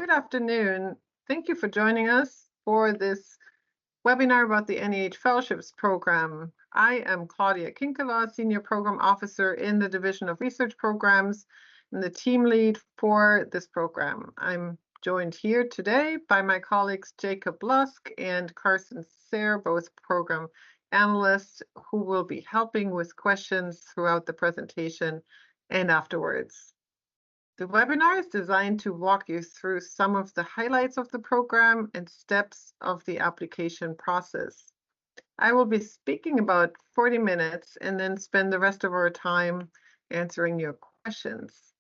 Good afternoon. Thank you for joining us for this webinar about the NEH Fellowships Program. I am Claudia Kinkela, Senior Program Officer in the Division of Research Programs and the team lead for this program. I'm joined here today by my colleagues Jacob Lusk and Carson Sayre, both program analysts, who will be helping with questions throughout the presentation and afterwards. The webinar is designed to walk you through some of the highlights of the program and steps of the application process. I will be speaking about 40 minutes and then spend the rest of our time answering your questions.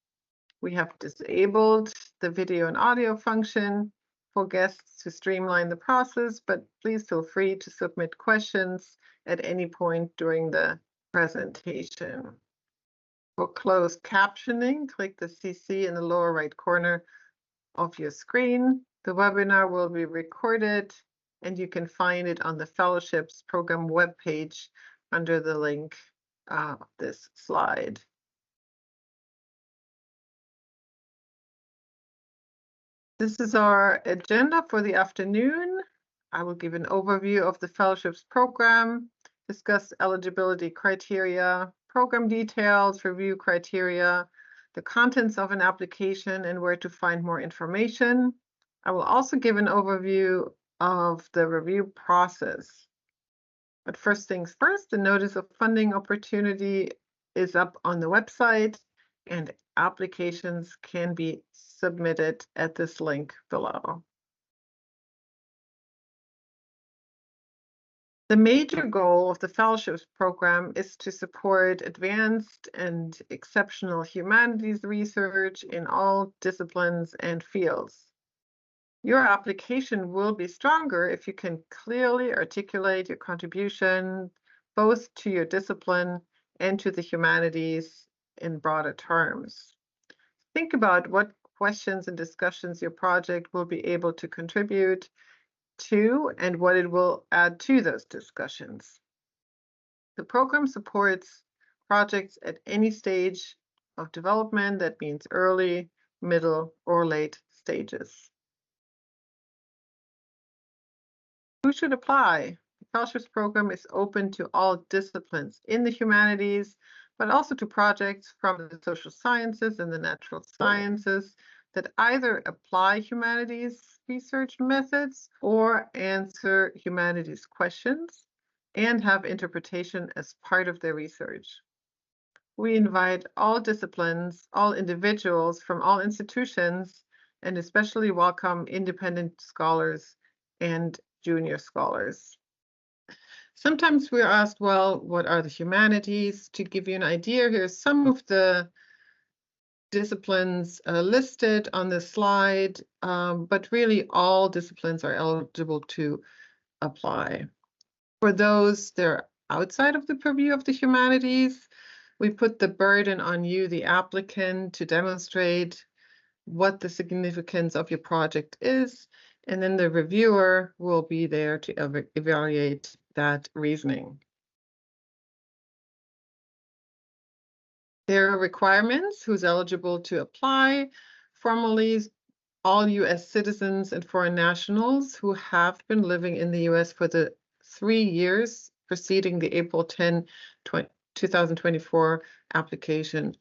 We have disabled the video and audio function for guests to streamline the process, but please feel free to submit questions at any point during the presentation. For closed captioning, click the CC in the lower right corner of your screen. The webinar will be recorded and you can find it on the Fellowships Program webpage under the link of this slide. This is our agenda for the afternoon. I will give an overview of the Fellowships Program, discuss eligibility criteria, program details, review criteria, the contents of an application, and where to find more information. I will also give an overview of the review process. But first things first, the notice of funding opportunity is up on the website, and applications can be submitted at this link below. The major goal of the Fellowships Program is to support advanced and exceptional humanities research in all disciplines and fields. Your application will be stronger if you can clearly articulate your contribution both to your discipline and to the humanities in broader terms. Think about what questions and discussions your project will be able to contribute to and what it will add to those discussions. The program supports projects at any stage of development. That means early, middle, or late stages. Who should apply? The Fellowships Program is open to all disciplines in the humanities, but also to projects from the social sciences and the natural sciences that either apply humanities research methods or answer humanities questions and have interpretation as part of their research. We invite all disciplines, all individuals from all institutions, and especially welcome independent scholars and junior scholars. Sometimes we're asked, well, what are the humanities? To give you an idea, here's some of the disciplines listed on this slide, but really all disciplines are eligible to apply. For those that are outside of the purview of the humanities, we put the burden on you, the applicant, to demonstrate what the significance of your project is, and then the reviewer will be there to evaluate that reasoning. There are requirements who's eligible to apply. Formally, all U.S. citizens and foreign nationals who have been living in the U.S. for the 3 years preceding the April 10, 2024 application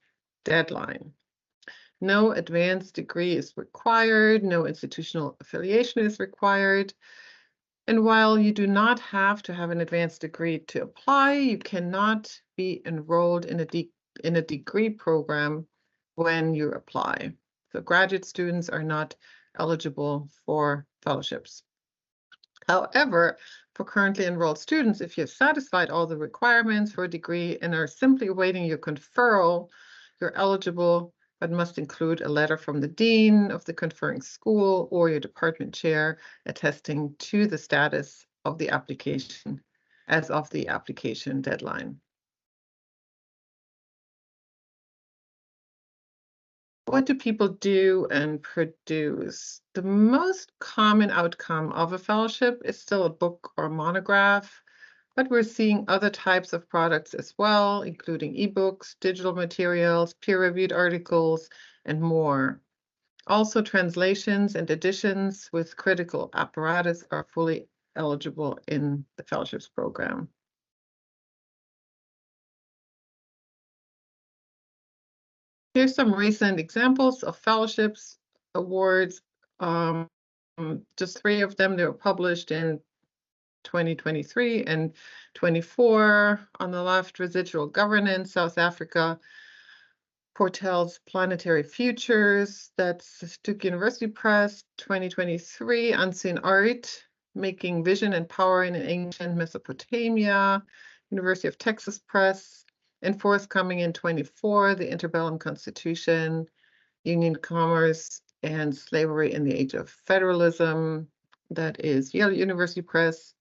deadline. No advanced degree is required, no institutional affiliation is required. And while you do not have to have an advanced degree to apply, you cannot be enrolled in a degree program when you apply. So graduate students are not eligible for fellowships. However, for currently enrolled students, if you've satisfied all the requirements for a degree and are simply awaiting your conferral, you're eligible, but must include a letter from the dean of the conferring school or your department chair attesting to the status of the application as of the application deadline. What do people do and produce? The most common outcome of a fellowship is still a book or monograph, but we're seeing other types of products as well, including ebooks, digital materials, peer-reviewed articles, and more. Also, translations and editions with critical apparatus are fully eligible in the fellowships program. Here's some recent examples of fellowships awards. Just 3 of them. They were published in 2023 and 24. On the left, Residual Governance, South Africa. Portel's Planetary Futures, that's Duke University Press, 2023. Unseen Art, Making Vision and Power in Ancient Mesopotamia, University of Texas Press. And forthcoming in 24, The Interbellum Constitution, Union Commerce and Slavery in the Age of Federalism. That is Yale University Press.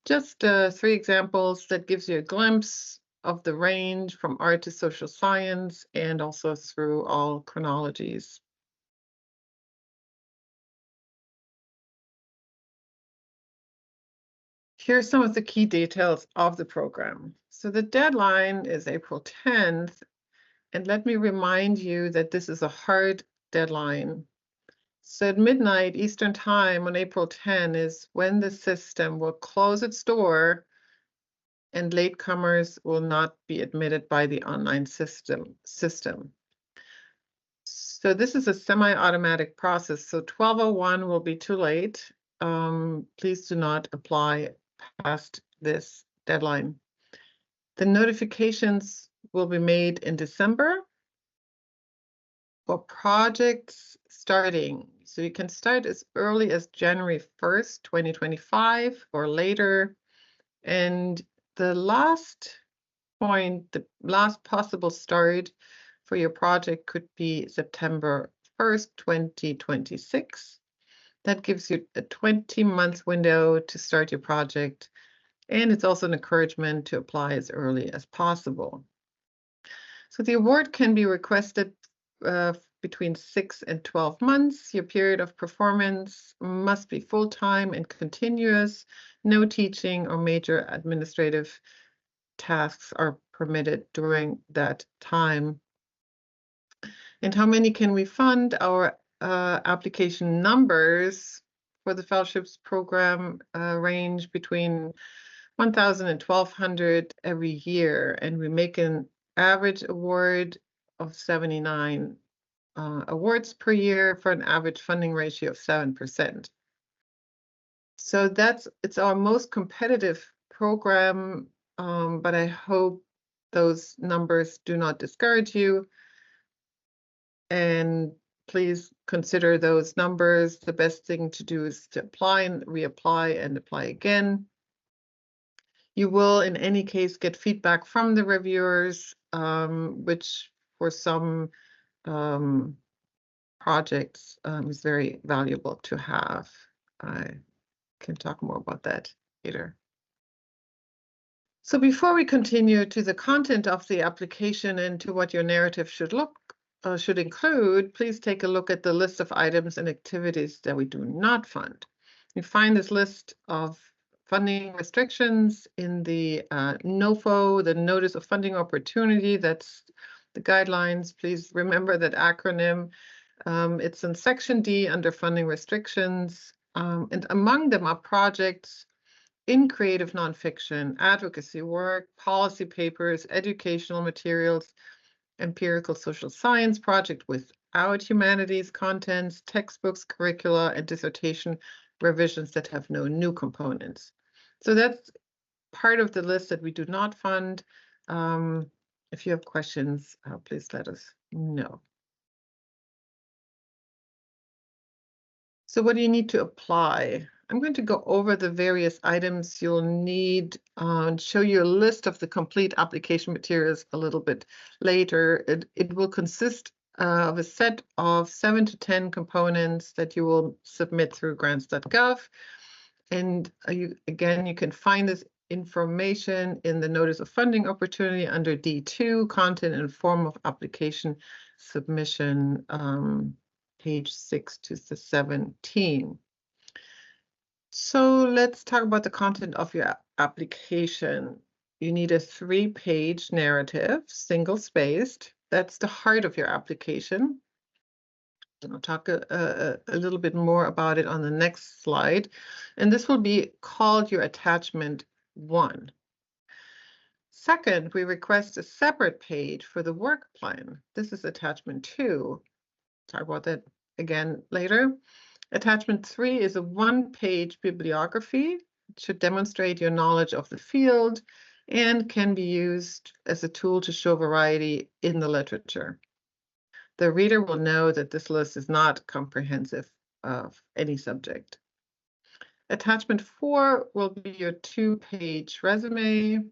Just 3 examples that gives you a glimpse of the range from art to social science and also through all chronologies. Here are some of the key details of the program. So the deadline is April 10th, and let me remind you that this is a hard deadline. So at midnight Eastern Time on April 10 is when the system will close its door and latecomers will not be admitted by the online system. So this is a semi-automatic process. So 12:01 will be too late. Please do not apply past this deadline. The notifications will be made in December for projects starting. So you can start as early as January 1st, 2025 or later. And the last point, the last possible start for your project could be September 1st, 2026. That gives you a 20-month window to start your project, and it's also an encouragement to apply as early as possible. So the award can be requested between 6 and 12 months. Your period of performance must be full-time and continuous. No teaching or major administrative tasks are permitted during that time. And how many can we fund? Our application numbers for the fellowships program range between 1,000 and 1,200 every year, and we make an average award of 79 awards per year for an average funding ratio of 7%. So it's our most competitive program, but I hope those numbers do not discourage you. And please consider those numbers. The best thing to do is to apply and reapply and apply again. You will, in any case, get feedback from the reviewers, which for some projects is very valuable to have. I can talk more about that later. So before we continue to the content of the application and to what your narrative should include, please take a look at the list of items and activities that we do not fund. You find this list of funding restrictions in the NOFO, the Notice of Funding Opportunity. That's the guidelines. Please remember that acronym. It's in Section D under Funding Restrictions, and among them are projects in creative nonfiction, advocacy work, policy papers, educational materials, empirical social science project without humanities contents, textbooks, curricula, and dissertation revisions that have no new components. So that's part of the list that we do not fund. If you have questions, please let us know. So what do you need to apply? I'm going to go over the various items you'll need and show you a list of the complete application materials a little bit later. It will consist of a set of 7 to 10 components that you will submit through grants.gov. And you can find this information in the Notice of Funding Opportunity under D2, Content and Form of Application Submission, page 6 to 17. So let's talk about the content of your application. You need a 3-page narrative, single-spaced. That's the heart of your application. I'll talk a little bit more about it on the next slide. And this will be called your attachment 1. Second, we request a separate page for the work plan. This is attachment 2. Talk about that again later. Attachment 3 is a one-page bibliography. It should demonstrate your knowledge of the field and can be used as a tool to show variety in the literature. The reader will know that this list is not comprehensive of any subject. Attachment 4 will be your 2-page resume.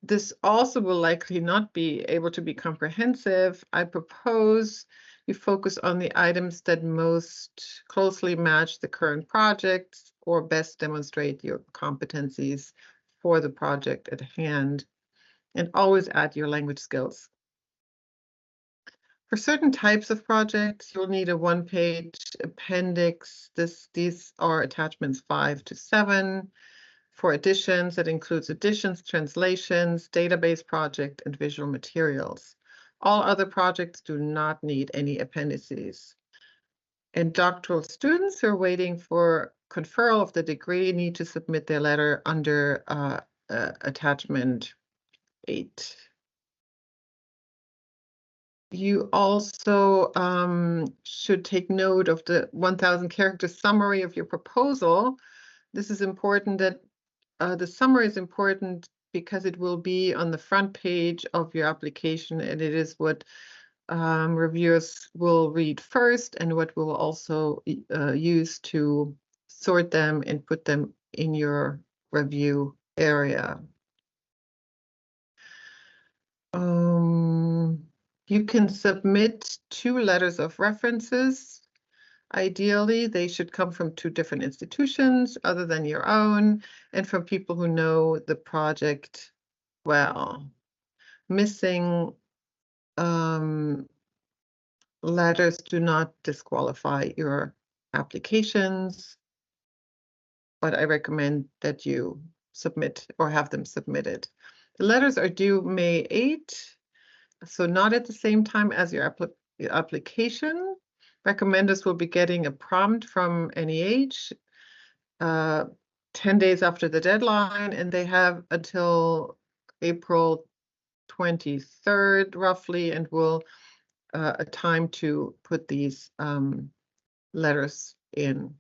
This also will likely not be able to be comprehensive. I propose you focus on the items that most closely match the current projects or best demonstrate your competencies for the project at hand, and always add your language skills. For certain types of projects, you'll need a one-page appendix. These are attachments 5 to 7. For editions, that includes editions, translations, database project, and visual materials. All other projects do not need any appendices. And doctoral students who are waiting for conferral of the degree need to submit their letter under attachment 8. You also should take note of the 1,000 character summary of your proposal. This is important that the summary is important because it will be on the front page of your application, and it is what reviewers will read first and what we'll also use to sort them and put them in your review area. You can submit 2 letters of references. Ideally, they should come from 2 different institutions other than your own and from people who know the project well. Missing letters do not disqualify your applications, but I recommend that you submit or have them submitted. The letters are due May 8, so not at the same time as your application. Recommenders will be getting a prompt from NEH 10 days after the deadline, and they have until April 23rd, roughly, and will a time to put these letters in.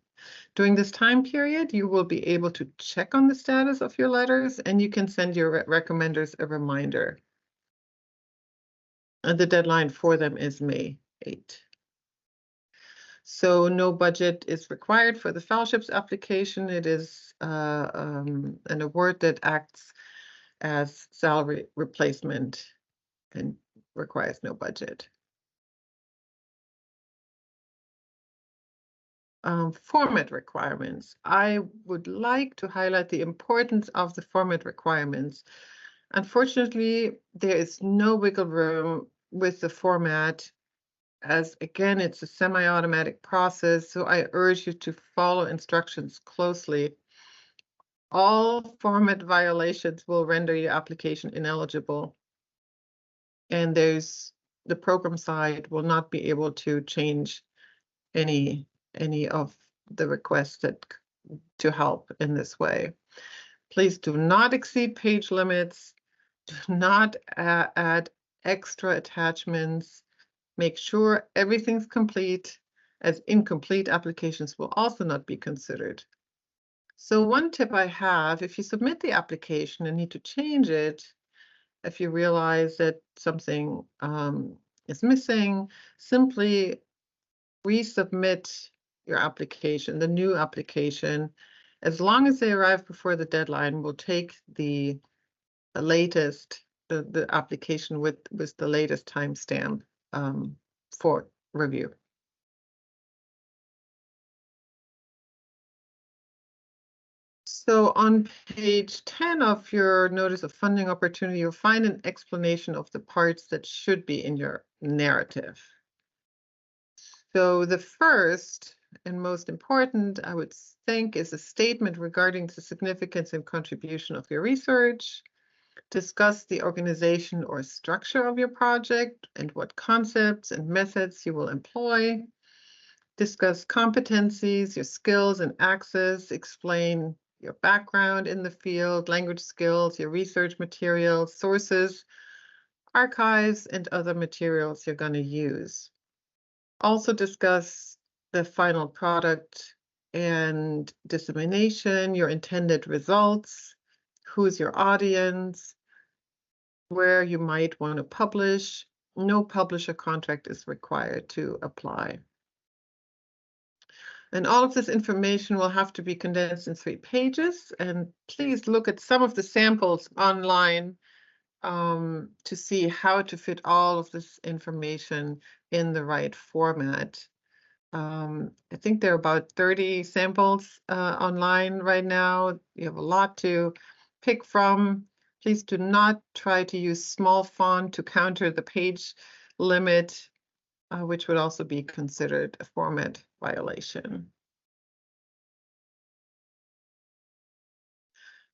During this time period, you will be able to check on the status of your letters, and you can send your recommenders a reminder. And the deadline for them is May 8. So no budget is required for the fellowships application. It is an award that acts as salary replacement and requires no budget. Format requirements. I would like to highlight the importance of the format requirements. Unfortunately, there is no wiggle room with the format, as again, it's a semi-automatic process, so I urge you to follow instructions closely. All format violations will render your application ineligible, and the program side will not be able to change any of the requests to help in this way. Please do not exceed page limits. Do not add extra attachments. Make sure everything's complete, as incomplete applications will also not be considered. So one tip I have, if you submit the application and need to change it, if you realize that something is missing, simply resubmit your application, the new application. As long as they arrive before the deadline, we'll take the latest, the application with the latest timestamp for review. So on page 10 of your notice of funding opportunity, you'll find an explanation of the parts that should be in your narrative. So the first and most important, I would think, is a statement regarding the significance and contribution of your research. Discuss the organization or structure of your project and what concepts and methods you will employ. Discuss competencies, your skills and access, explain your background in the field, language skills, your research materials, sources, archives, and other materials you're going to use. Also discuss the final product and dissemination, your intended results, who's your audience, where you might want to publish. No publisher contract is required to apply. And all of this information will have to be condensed in 3 pages. And please look at some of the samples online to see how to fit all of this information in the right format. I think there are about 30 samples online right now. You have a lot to pick from. Please do not try to use small font to counter the page limit, which would also be considered a format violation.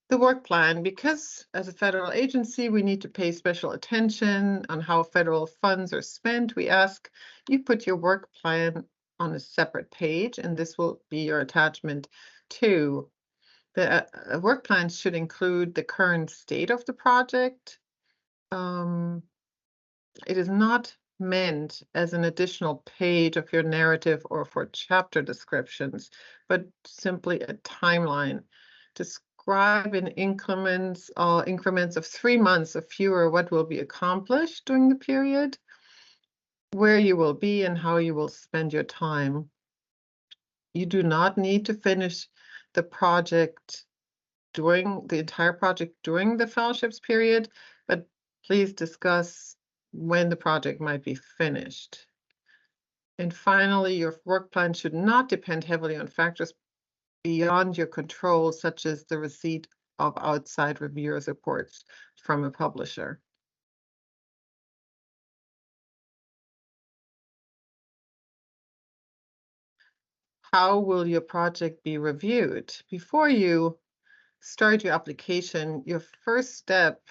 The work plan, because as a federal agency, we need to pay special attention on how federal funds are spent. We ask you put your work plan on a separate page, and this will be your attachment 2. The work plan should include the current state of the project. It is not meant as an additional page of your narrative or for chapter descriptions, but simply a timeline. Describe in increments of 3 months or fewer what will be accomplished during the period, where you will be, and how you will spend your time. You do not need to finish the project during the entire project during the fellowships period, but please discuss when the project might be finished. And finally, your work plan should not depend heavily on factors beyond your control, such as the receipt of outside reviewers' reports from a publisher. How will your project be reviewed? Before you start your application, your first step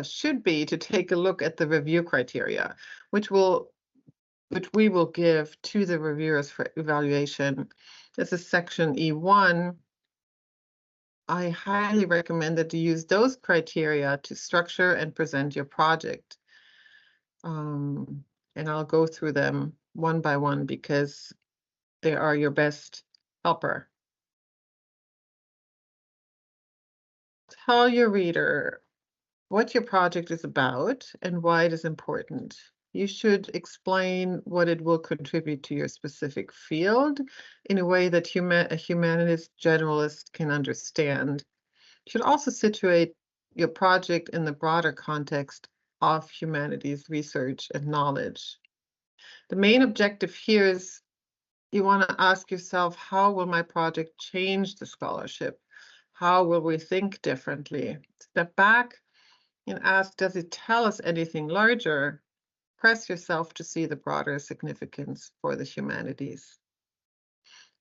should be to take a look at the review criteria, which we will give to the reviewers for evaluation. This is section E1. I highly recommend that you use those criteria to structure and present your project. And I'll go through them one by one because they are your best helper. Tell your reader what your project is about and why it is important. You should explain what it will contribute to your specific field in a way that a humanities generalist can understand. You should also situate your project in the broader context of humanities research and knowledge. The main objective here is you want to ask yourself, how will my project change the scholarship? How will we think differently? Step back and ask, does it tell us anything larger? Press yourself to see the broader significance for the humanities.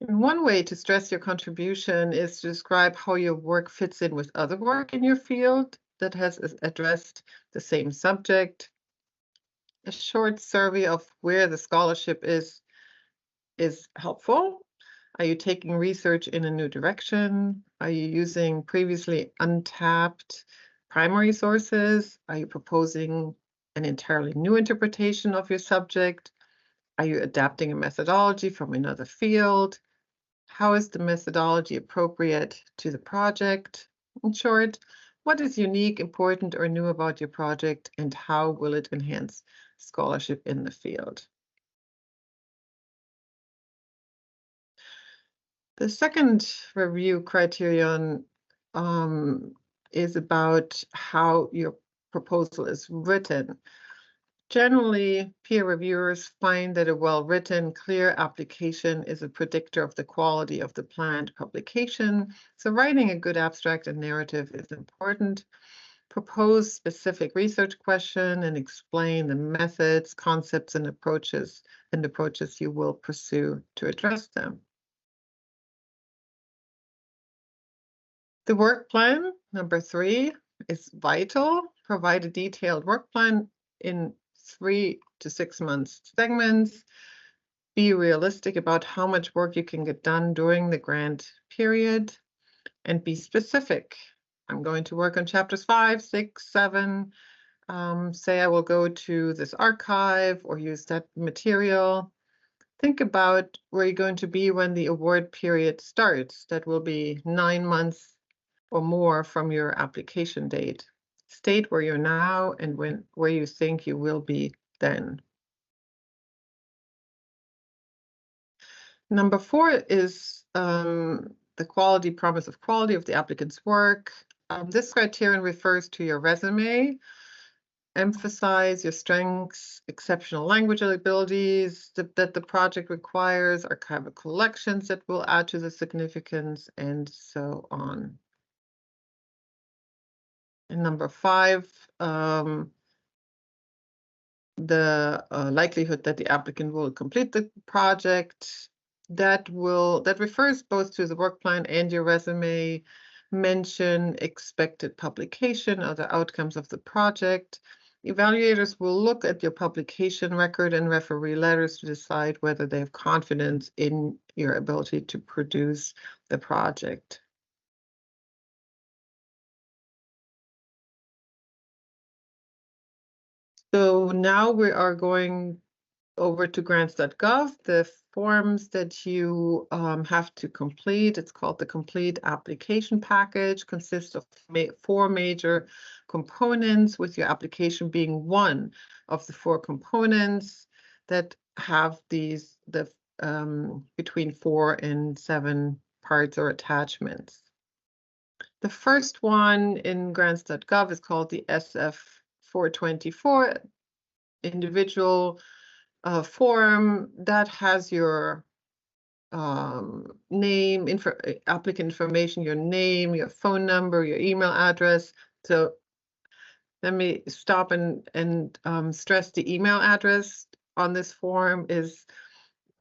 And one way to stress your contribution is to describe how your work fits in with other work in your field that has addressed the same subject. A short survey of where the scholarship is helpful. Are you taking research in a new direction? Are you using previously untapped primary sources? Are you proposing an entirely new interpretation of your subject? Are you adapting a methodology from another field? How is the methodology appropriate to the project? In short, what is unique, important, or new about your project, and how will it enhance scholarship in the field? The second review criterion is about how your proposal is written. Generally, peer reviewers find that a well-written, clear application is a predictor of the quality of the planned publication. So writing a good abstract and narrative is important. Propose specific research question and explain the methods, concepts, and approaches you will pursue to address them. The work plan, number 3, is vital. Provide a detailed work plan in 3 to 6 months segments. be realistic about how much work you can get done during the grant period, and be specific. I'm going to work on chapters 5, 6, 7. Say I will go to this archive or use that material. Think about where you're going to be when the award period starts. That will be 9 months or more from your application date. State where you're now and where you think you will be then. Number 4 is the quality promise of quality of the applicant's work. This criterion refers to your resume. Emphasize your strengths, exceptional language abilities that the project requires, archival collections that will add to the significance, and so on. And number 5, the likelihood that the applicant will complete the project. That refers both to the work plan and your resume. Mention expected publication or the outcomes of the project. Evaluators will look at your publication record and referee letters to decide whether they have confidence in your ability to produce the project. So now we are going over to grants.gov, the forms that you have to complete. It's called the complete application package, consists of 4 major components, with your application being one of the 4 components that have these between 4 and 7 parts or attachments. The first one in grants.gov is called the SF424 individual form that has your name, applicant information, your name, your phone number, your email address. So let me stop and stress the email address on this form is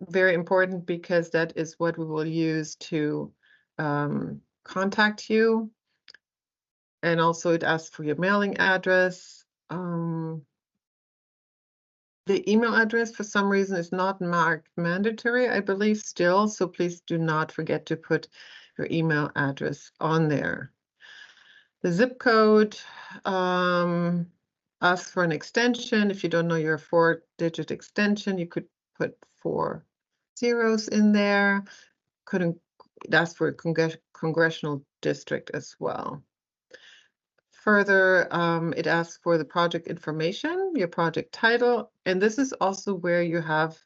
very important, because that is what we will use to contact you. And also it asks for your mailing address. The email address, for some reason, is not marked mandatory, I believe, still, so please do not forget to put your email address on there. The zip code asks for an extension. If you don't know your 4-digit extension, you could put 4 zeros in there. It asks for a congressional district as well. Further, it asks for the project information, your project title, and this is also where you have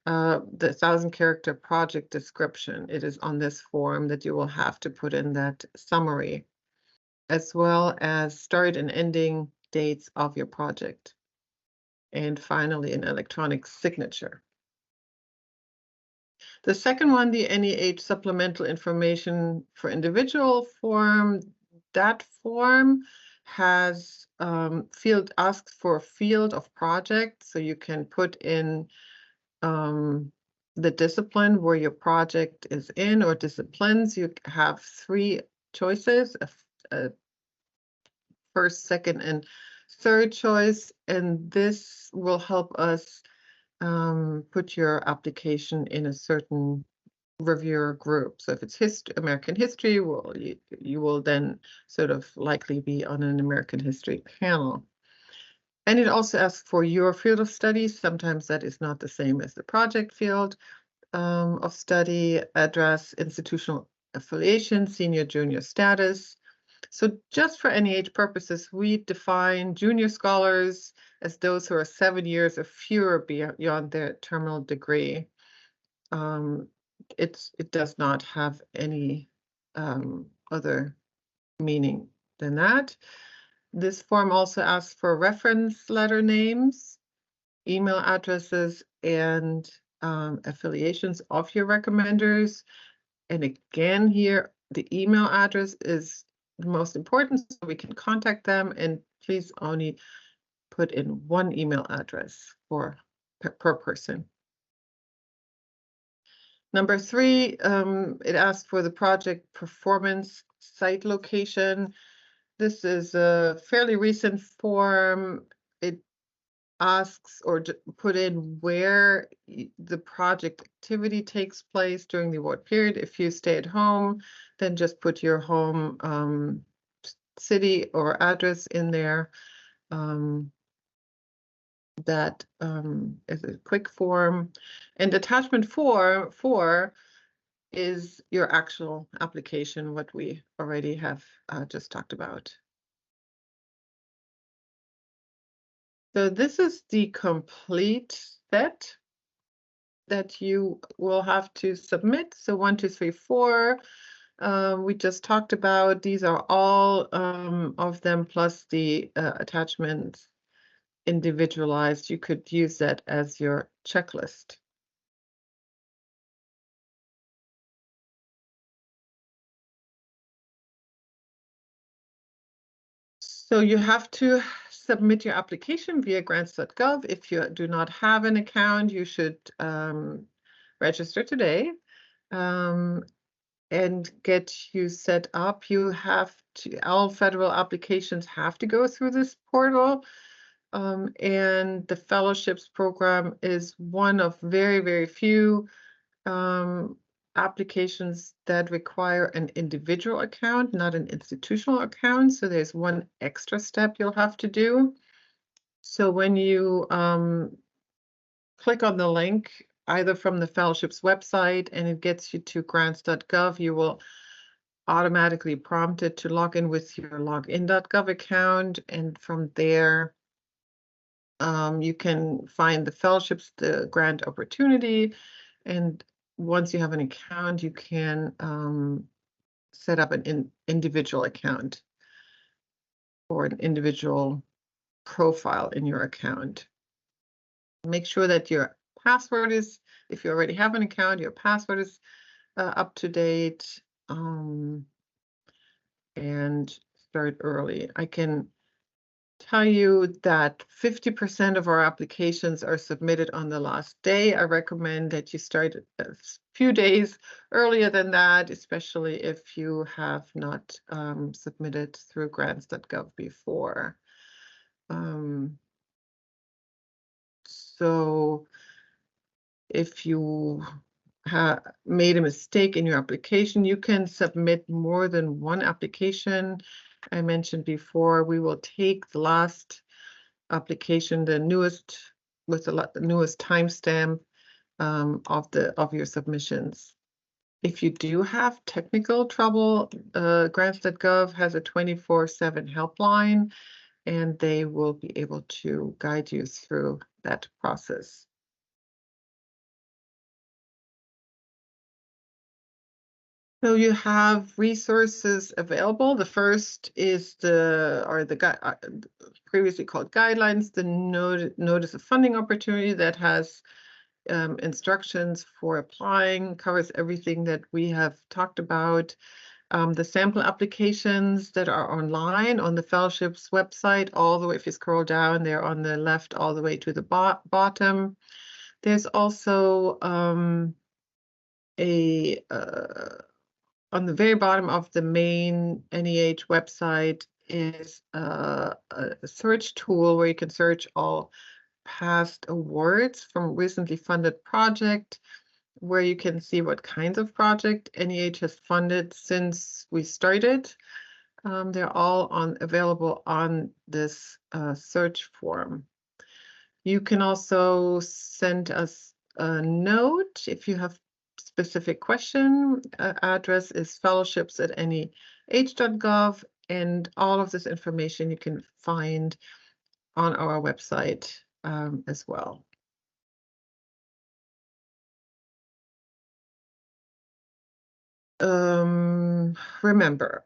the 1,000-character project description. It is on this form that you will have to put in that summary, as well as start and ending dates of your project. And finally, an electronic signature. The second one, the NEH supplemental information for individual form, that form has asks for a field of project, so you can put in the discipline where your project is in, or disciplines. You have 3 choices, a first, second, and third choice, and this will help us put your application in a certain reviewer group. So if it's American history, well, you will then sort of likely be on an American history panel. And it also asks for your field of study. Sometimes that is not the same as the project field of study, address, institutional affiliation, senior, junior status. So just for NEH purposes, we define junior scholars as those who are 7 years or fewer beyond their terminal degree. It does not have any other meaning than that. This form also asks for reference letter names, email addresses, and affiliations of your recommenders. And again, here, the email address is the most important, so we can contact them, and please only put in 1 email address per person. Number 3, it asks for the project performance site location. This is a fairly recent form. It asks or put in where the project activity takes place during the award period. If you stay at home, then just put your home city or address in there. That is a quick form. And attachment four is your actual application, what we already have just talked about. So this is the complete set that you will have to submit. So 1, 2, 3, 4. We just talked about. These are all of them plus the attachments individualized. You could use that as your checklist. So you have to submit your application via grants.gov. If you do not have an account, you should register today and get you set up. You have to, all federal applications have to go through this portal. And the fellowships program is one of very, very few applications that require an individual account, not an institutional account. So there's one extra step you'll have to do. So when you click on the link, either from the fellowships website and it gets you to grants.gov, you will automatically prompted to log in with your login.gov account. And from there, you can find the fellowships, the grant opportunity. And once you have an account, you can set up an individual account or an individual profile in your account. Make sure that your password is, if you already have an account, your password is up to date, and start early. I can tell you that 50% of our applications are submitted on the last day. I recommend that you start a few days earlier than that, especially if you have not submitted through grants.gov before. So if you have made a mistake in your application, you can submit more than one application. I mentioned before, we will take the last application, the newest, with the newest timestamp of your submissions. If you do have technical trouble, grants.gov has a 24/7 helpline, and they will be able to guide you through that process. So you have resources available. The first is the previously called guidelines, the notice of funding opportunity that has instructions for applying, covers everything that we have talked about. The sample applications that are online on the fellowships website, all the way, if you scroll down, they're on the left all the way to the bottom. There's also on the very bottom of the main NEH website is a search tool where you can search all past awards from recently funded project, where you can see what kinds of project NEH has funded since we started. They're all available on this search form. You can also send us a note if you have specific question. Address is fellowships@neh.gov, and all of this information you can find on our website as well. Remember,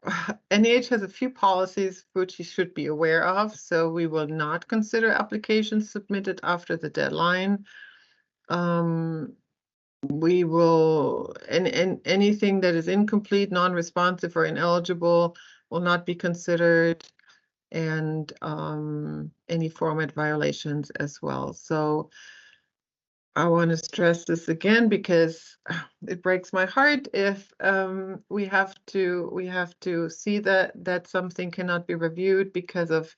NEH has a few policies which you should be aware of, so we will not consider applications submitted after the deadline. We will, and anything that is incomplete, non-responsive, or ineligible will not be considered, and any format violations as well. So I want to stress this again because it breaks my heart if we have to see that something cannot be reviewed because of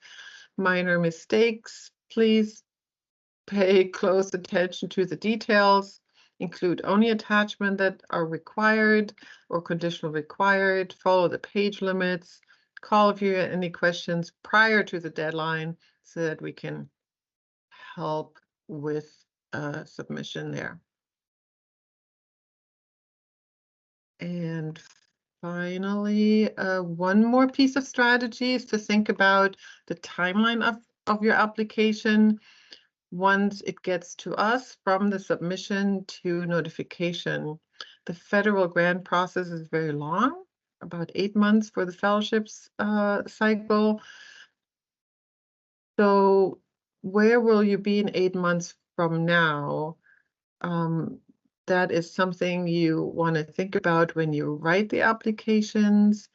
minor mistakes. Please Pay close attention to the details. Include only attachments that are required or conditional required. Follow the page limits. Call if you have any questions prior to the deadline so that we can help with submission there. And finally, one more piece of strategy is to think about the timeline of your application once it gets to us from the submission to notification. The federal grant process is very long, about 8 months for the fellowships cycle. So where will you be in 8 months from now? That is something you want to think about when you write the applications.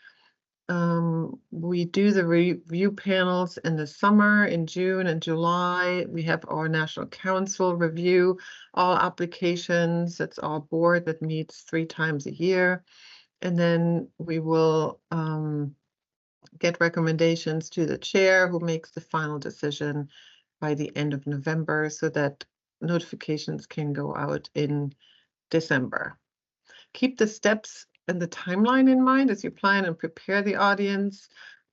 We do the review panels in the summer, in June and July. We have our National Council review all applications. That's our board that meets 3 times a year. And then we will get recommendations to the chair who makes the final decision by the end of November so that notifications can go out in December. Keep the steps and the timeline in mind as you plan and prepare the audience,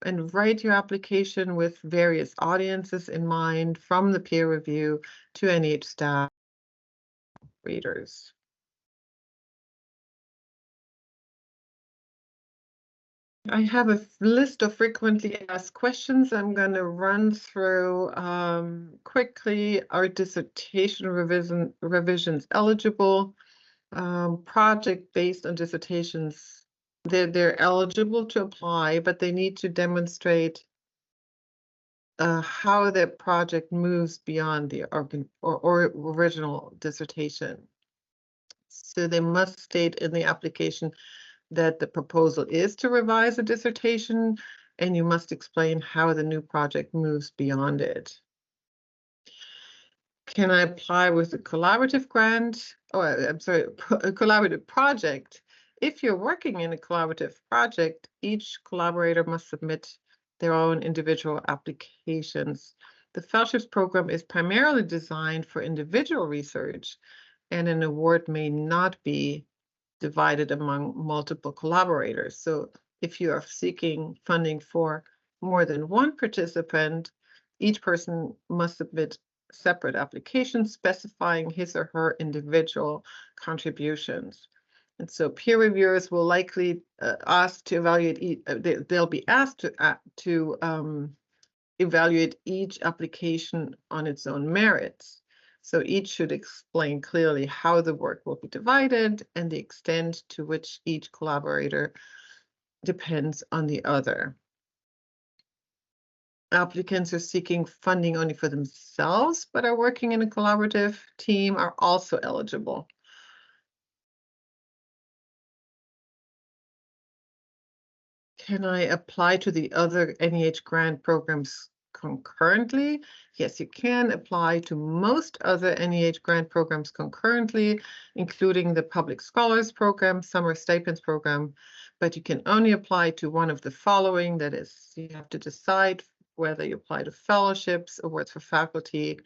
and write your application with various audiences in mind, from the peer review to NEH staff, readers. I have a list of frequently asked questions I'm going to run through quickly. Are dissertation revisions eligible? Project based on dissertations, they're eligible to apply, but they need to demonstrate how their project moves beyond the original dissertation. So they must state in the application that the proposal is to revise a dissertation, and you must explain how the new project moves beyond it. Can I apply with a collaborative grant? Oh, I'm sorry, a collaborative project. If you're working in a collaborative project, each collaborator must submit their own individual applications. The fellowships program is primarily designed for individual research, and an award may not be divided among multiple collaborators. So if you are seeking funding for more than one participant, each person must submit separate applications specifying his or her individual contributions. And so peer reviewers will likely ask to evaluate, they'll be asked to evaluate each application on its own merits. So each should explain clearly how the work will be divided and the extent to which each collaborator depends on the other. Applicants who are seeking funding only for themselves but are working in a collaborative team are also eligible. Can I apply to the other NEH grant programs concurrently? Yes, you can apply to most other NEH grant programs concurrently, including the Public Scholars Program, Summer Stipends Program, but you can only apply to one of the following. That is, you have to decide whether you apply to fellowships, awards for faculty,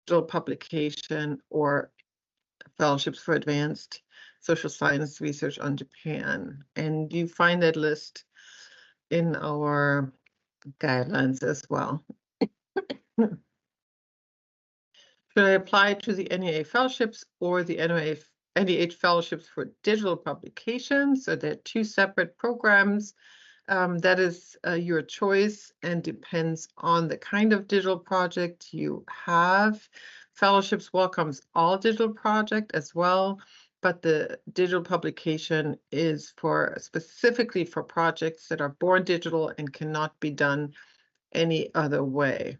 digital publication, or fellowships for advanced social science research on Japan. And you find that list in our guidelines as well. Should I apply to the NEA fellowships or the NEH fellowships for digital publications? So they're 2 separate programs. That is your choice and depends on the kind of digital project you have. Fellowships welcomes all digital project as well, but the digital publication is specifically for projects that are born digital and cannot be done any other way.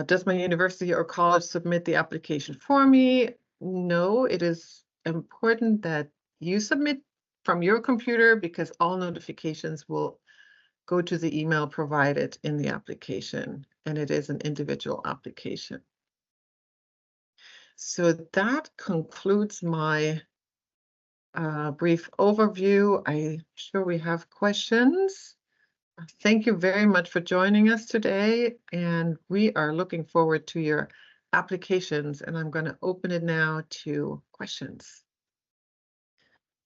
Does my university or college submit the application for me? No, it is important that you submit from your computer because all notifications will go to the email provided in the application, and it is an individual application. So that concludes my brief overview. I'm sure we have questions. Thank you very much for joining us today, and we are looking forward to your applications, and I'm going to open it now to questions.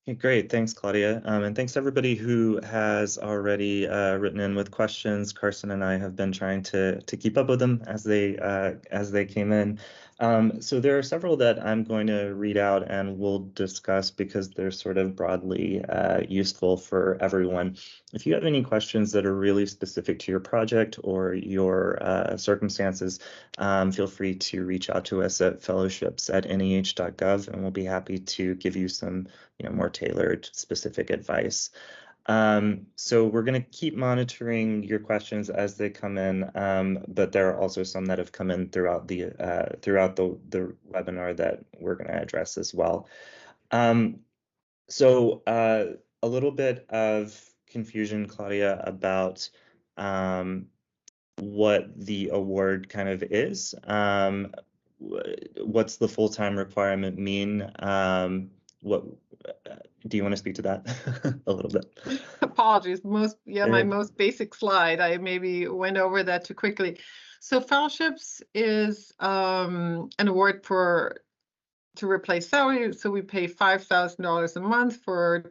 Okay, great. Thanks, Claudia. And thanks everybody who has already written in with questions. Carson and I have been trying to keep up with them as they came in. So there are several that I'm going to read out and we'll discuss because they're sort of broadly useful for everyone. If you have any questions that are really specific to your project or your circumstances, feel free to reach out to us at fellowships@neh.gov, and we'll be happy to give you some more tailored, specific advice. So we're going to keep monitoring your questions as they come in, but there are also some that have come in throughout the webinar that we're going to address as well. So a little bit of confusion, Claudia, about what the award kind of is. What's the full-time requirement mean? What do you want to speak to that a little bit? Apologies. My most basic slide. I maybe went over that too quickly. So fellowships is an award to replace salary. So we pay $5,000 a month for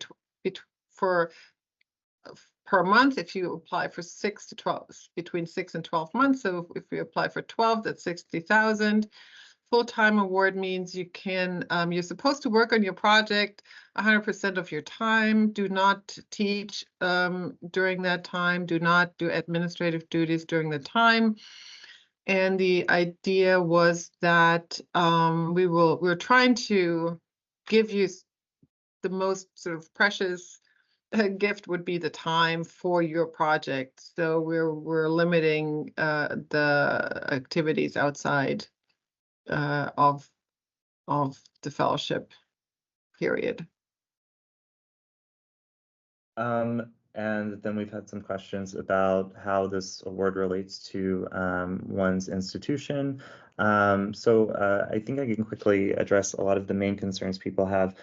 per month if you apply for 6 to 12, between 6 and 12 months. So if you apply for 12, that's 60,000. Full-time award means you can, you're supposed to work on your project 100% of your time. Do not teach during that time. Do not do administrative duties during the time. And the idea was that we're trying to give you the most sort of precious gift would be the time for your project. So we're limiting the activities outside of the fellowship period. And then we've had some questions about how this award relates to one's institution. I think I can quickly address a lot of the main concerns people have.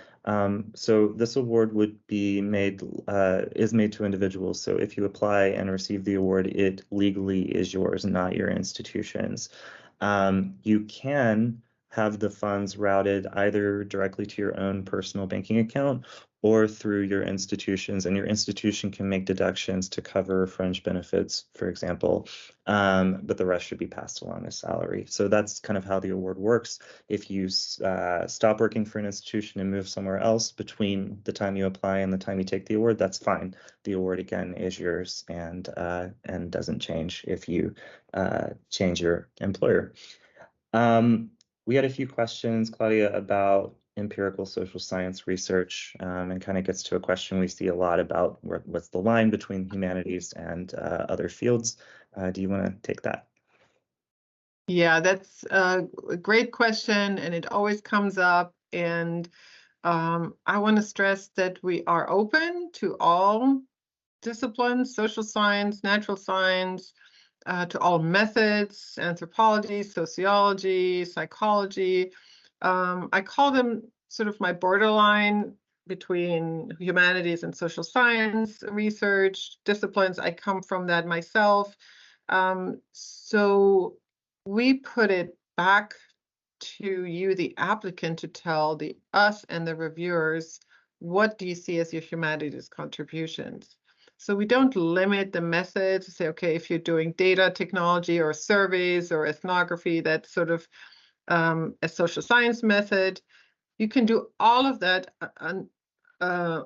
So this award would be is made to individuals. So if you apply and receive the award, it legally is yours, not your institution's. You can have the funds routed either directly to your own personal banking account or through your institutions, and your institution can make deductions to cover fringe benefits, for example, but the rest should be passed along as salary. So that's kind of how the award works. If you stop working for an institution and move somewhere else between the time you apply and the time you take the award, that's fine. The award, again, is yours and doesn't change if you change your employer. We had a few questions, Claudia, about empirical social science research, and kind of gets to a question we see a lot about what's the line between humanities and other fields. Do you want to take that? Yeah, that's a great question, and it always comes up. And I want to stress that we are open to all disciplines, social science, natural science, to all methods, anthropology, sociology, psychology. I call them sort of my borderline between humanities and social science research disciplines. I come from that myself. So we put it back to you, the applicant, to tell us and the reviewers, what do you see as your humanities contributions? So we don't limit the method to say, okay, if you're doing data technology or surveys or ethnography, that's sort of a social science method. You can do all of that as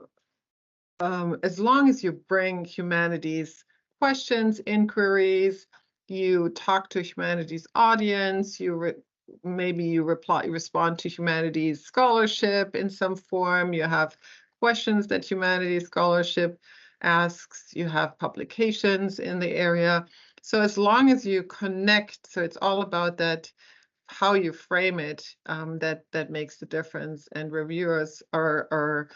long as you bring humanities questions, inquiries, you talk to humanities audience, maybe you respond to humanities scholarship in some form, you have questions that humanities scholarship asks, you have publications in the area. So as long as you connect, so it's all about that, how you frame it, that makes the difference. And reviewers are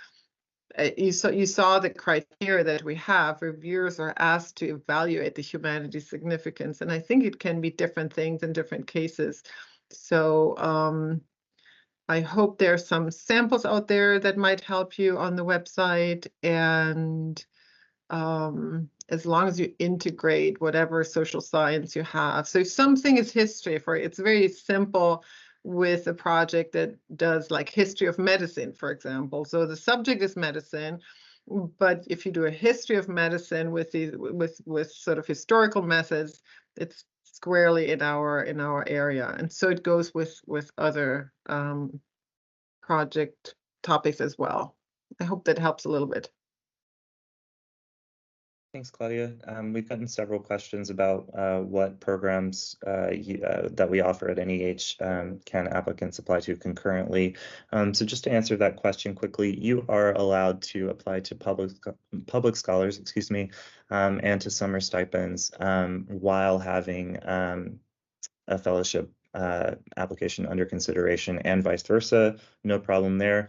you saw the criteria that we have. Reviewers are asked to evaluate the humanities significance, and I think it can be different things in different cases. So I hope there's some samples out there that might help you on the website, and as long as you integrate whatever social science you have. So if something is history, it's very simple with a project that does like history of medicine, for example. So the subject is medicine, but if you do a history of medicine with sort of historical methods, it's squarely in our area. And so it goes with other project topics as well. I hope that helps a little bit. Thanks, Claudia. We've gotten several questions about what programs that we offer at NEH can applicants apply to concurrently. So just to answer that question quickly, you are allowed to apply to public scholars, excuse me, and to summer stipends while having a fellowship application under consideration and vice versa. No problem there.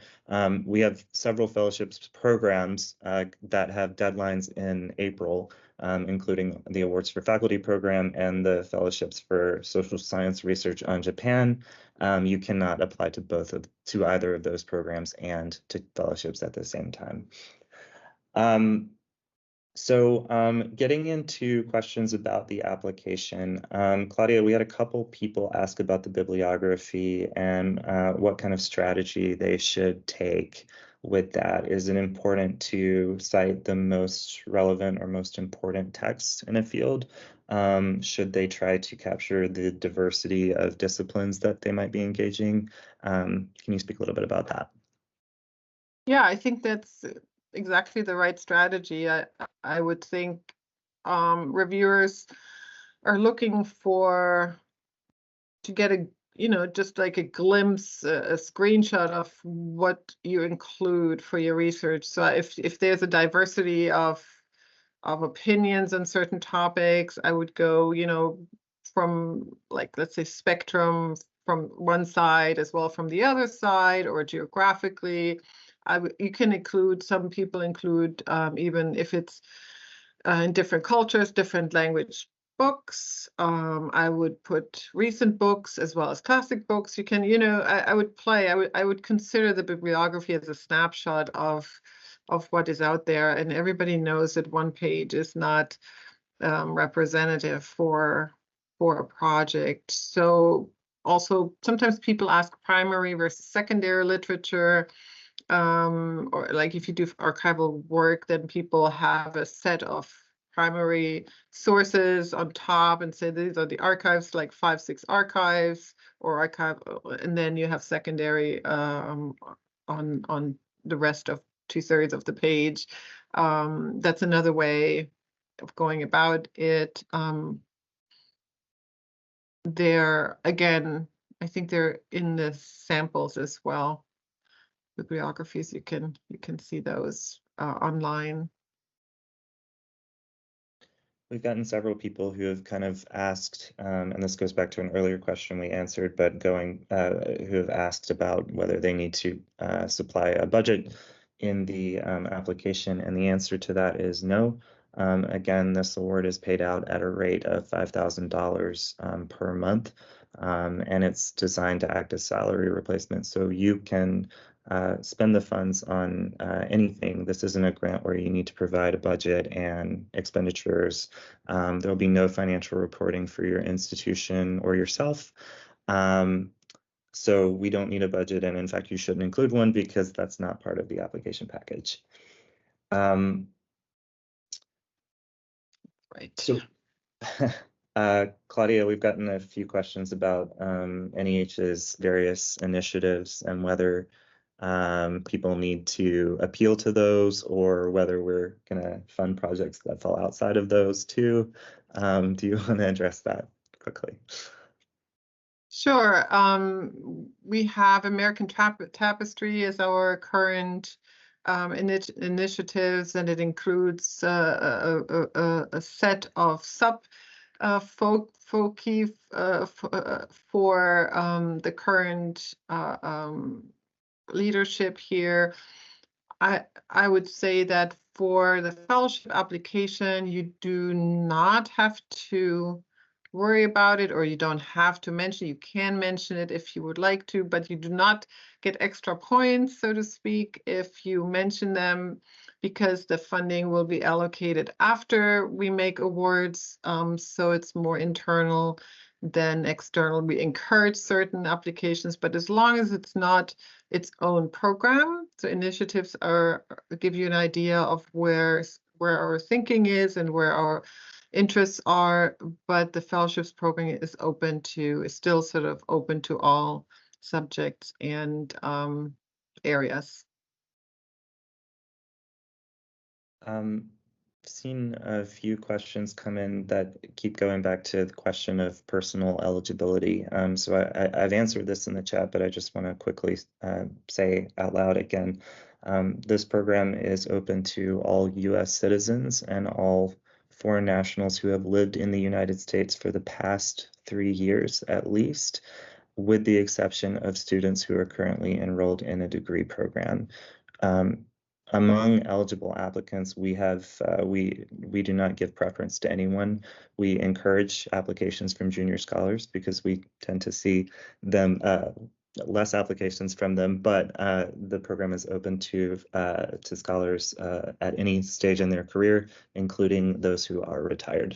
We have several fellowships programs that have deadlines in April, including the Awards for Faculty program and the fellowships for social science research on Japan. You cannot apply to either of those programs and to fellowships at the same time. Getting into questions about the application, Claudia, we had a couple people ask about the bibliography and what kind of strategy they should take with that. Is it important to cite the most relevant or most important texts in a field? Should they try to capture the diversity of disciplines that they might be engaging? Can you speak a little bit about that? Yeah, I think that's exactly the right strategy. I would think reviewers are looking to get just like a glimpse, a screenshot of what you include for your research. So if there's a diversity of opinions on certain topics, I would go, from like, let's say, spectrum from one side as well from the other side, or geographically. You can include, some people include, even if it's in different cultures, different language books. I would put recent books as well as classic books. You can, I would consider the bibliography as a snapshot of what is out there, and everybody knows that one page is not representative for a project. So also sometimes people ask primary versus secondary literature, or like if you do archival work, then people have a set of primary sources on top and say these are the archives, like 5-6 archives or archive, and then you have secondary on the rest of 2/3 of the page. That's another way of going about it. Again, I think they're in the samples as well. Bibliographies, you can see those online. We've gotten several people who have kind of asked, and this goes back to an earlier question we answered, but who have asked about whether they need to supply a budget in the application, and the answer to that is no. Again, this award is paid out at a rate of $5,000 per month, and it's designed to act as salary replacement. So you can spend the funds on anything. This isn't a grant where you need to provide a budget and expenditures. There will be no financial reporting for your institution or yourself. So we don't need a budget, and in fact, you shouldn't include one because that's not part of the application package. Right. So, Claudia, we've gotten a few questions about NEH's various initiatives and whether people need to appeal to those or whether we're going to fund projects that fall outside of those too. Do you want to address that quickly? Sure. We have American Tapestry as our current initiatives, and it includes a set of folky for the current leadership here. I would say that for the fellowship application, you do not have to worry about it, or you don't have to mention. You can mention it if you would like to, but you do not get extra points, so to speak, if you mention them, because the funding will be allocated after we make awards. So it's more internal than external. We encourage certain applications, but as long as it's not its own program, so initiatives give you an idea of where our thinking is and where our interests are, but the fellowships program is still sort of open to all subjects and areas. Seen a few questions come in that keep going back to the question of personal eligibility. So I've answered this in the chat, but I just want to quickly say out loud again. This program is open to all U.S. citizens and all foreign nationals who have lived in the United States for the past 3 years at least, with the exception of students who are currently enrolled in a degree program. Among eligible applicants, we do not give preference to anyone. We encourage applications from junior scholars because we tend to see them less applications from them, but the program is open to scholars at any stage in their career, including those who are retired.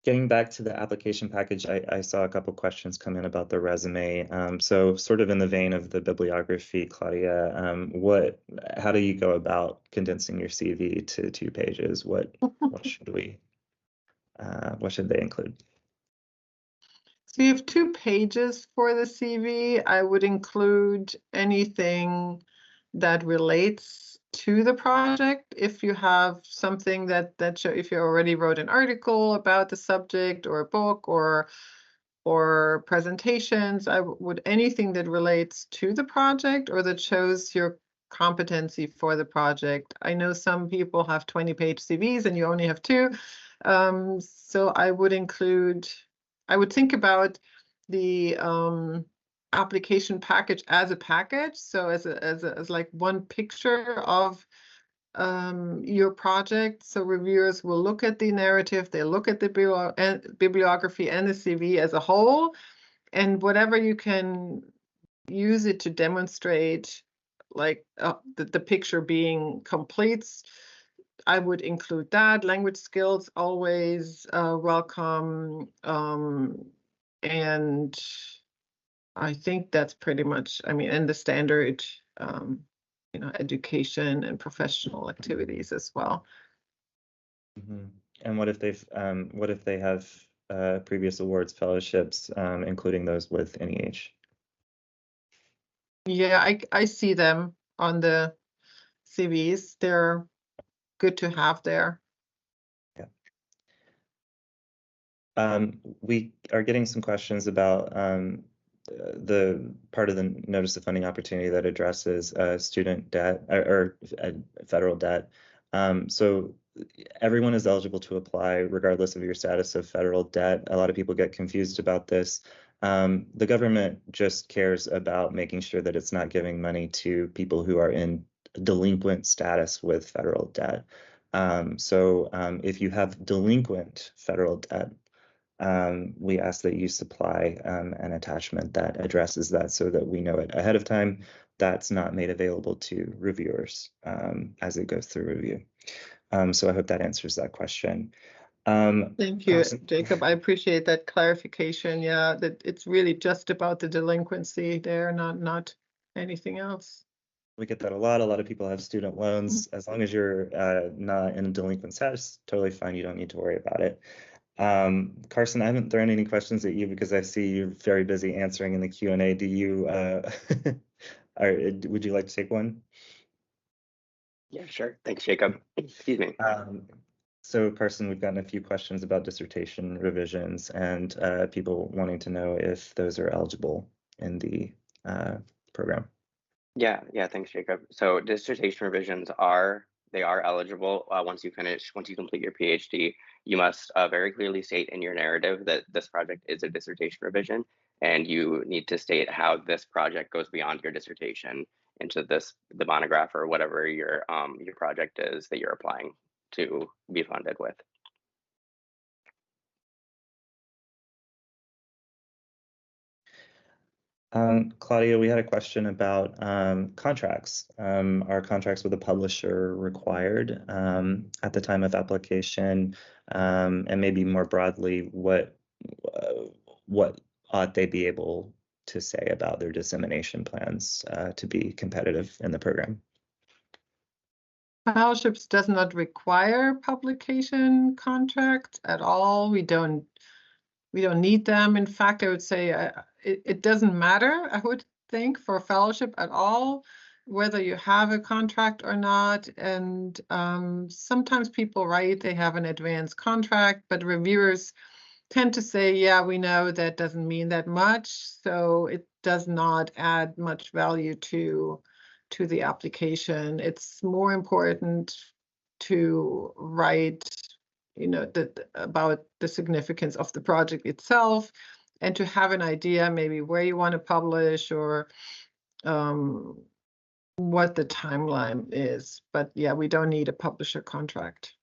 Getting back to the application package, I saw a couple questions come in about the resume. So sort of in the vein of the bibliography, Claudia, how do you go about condensing your CV to 2 pages? What should they include? So you have 2 pages for the CV. I would include anything that relates to the project. If you have something if you already wrote an article about the subject or a book or presentations, anything that relates to the project or that shows your competency for the project. I know some people have 20-page CVs and you only have 2. So I would think about the application package as a package. So as like one picture of your project. So reviewers will look at the narrative, they look at the bibliography and the CV as a whole, and whatever you can use it to demonstrate, like the picture being complete, I would include that. Language skills always welcome, and I think that's pretty much, and the standard education and professional activities as well. Mm-hmm. And what if they have previous awards, fellowships, including those with NEH? Yeah, I see them on the CVs. They're good to have there. Yeah. We are getting some questions about the part of the notice of funding opportunity that addresses student debt or federal debt. So everyone is eligible to apply regardless of your status of federal debt. A lot of people get confused about this. The government just cares about making sure that it's not giving money to people who are in delinquent status with federal debt. So if you have delinquent federal debt, we ask that you supply an attachment that addresses that so that we know it ahead of time. That's not made available to reviewers as it goes through review. So I hope that answers that question. Thank you, Jacob. I appreciate that clarification. Yeah, that it's really just about the delinquency there, not anything else. We get that a lot. A lot of people have student loans. As long as you're not in a delinquent status, totally fine. You don't need to worry about it. Carson, I haven't thrown any questions at you because I see you're very busy answering in the Q&A. Do you, would you like to take one? Yeah, sure. Thanks, Jacob. Excuse me. So Carson, we've gotten a few questions about dissertation revisions and people wanting to know if those are eligible in the program. Yeah, thanks, Jacob. So dissertation revisions are eligible once you complete your PhD. You must very clearly state in your narrative that this project is a dissertation revision, and you need to state how this project goes beyond your dissertation into the monograph or whatever your project is that you're applying to be funded with. Claudia, we had a question about contracts. Are contracts with a publisher required at the time of application? And maybe more broadly, what ought they be able to say about their dissemination plans to be competitive in the program? Fellowships does not require publication contracts at all. We don't need them. In fact, I would say it doesn't matter, I would think, for a fellowship at all, whether you have a contract or not. And sometimes people write they have an advanced contract, but reviewers tend to say, yeah, we know that doesn't mean that much. So it does not add much value to the application. It's more important to write, about the significance of the project itself, and to have an idea maybe where you want to publish or what the timeline is. But yeah, we don't need a publisher contract.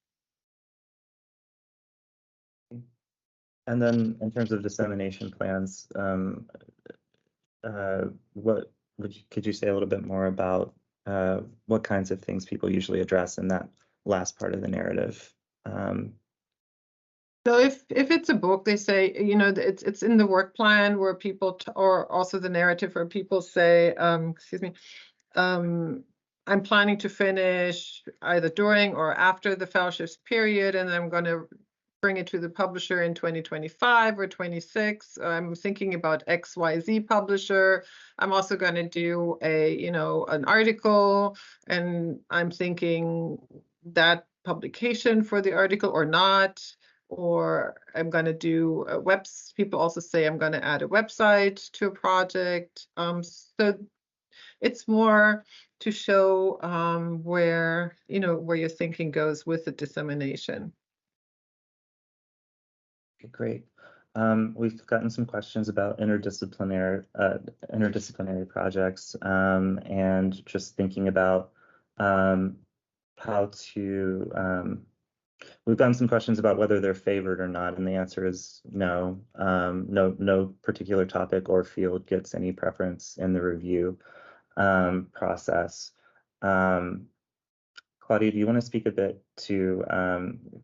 And then in terms of dissemination plans, could you say a little bit more about what kinds of things people usually address in that last part of the narrative? So if it's a book, they say, it's in the work plan where people, or also the narrative where people say, excuse me, I'm planning to finish either during or after the fellowships period, and I'm going to bring it to the publisher in 2025 or 26. I'm thinking about XYZ publisher. I'm also going to do an article, and I'm thinking that publication for the article or not, or I'm going to do people also say I'm going to add a website to a project. So it's more to show where your thinking goes with the dissemination. Okay, great. We've gotten some questions about interdisciplinary projects and just thinking about how to. We've gotten some questions about whether they're favored or not, and the answer is no. No particular topic or field gets any preference in the review process. Claudia, do you want to speak a bit to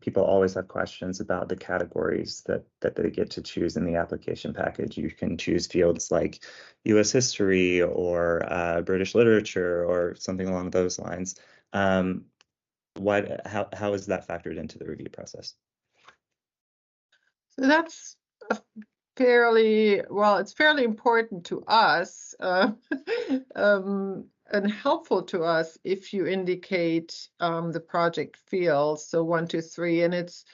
people always have questions about the categories that they get to choose in the application package. You can choose fields like US history or British literature or something along those lines. How is that factored into the review process? So that's it's fairly important to us and helpful to us if you indicate the project fields, so 1, 2, 3, and it's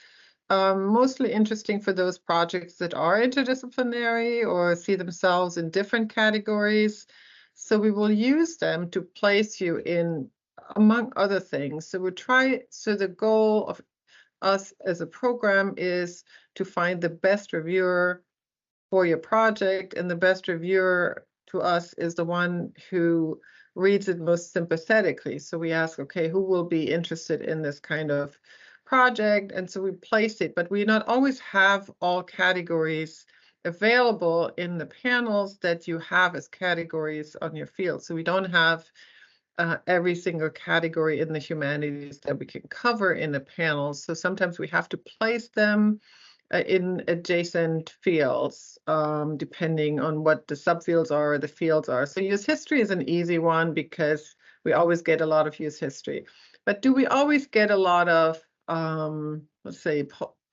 mostly interesting for those projects that are interdisciplinary or see themselves in different categories. So we will use them to place you in, among other things. So the goal of us as a program is to find the best reviewer for your project, and the best reviewer to us is the one who reads it most sympathetically. So we ask, okay, who will be interested in this kind of project? And so we place it, but we not always have all categories available in the panels that you have as categories on your field. So we don't have every single category in the humanities that we can cover in the panels. So sometimes we have to place them in adjacent fields, depending on what the subfields are or the fields are. So US history is an easy one because we always get a lot of US history. But do we always get a lot of, let's say,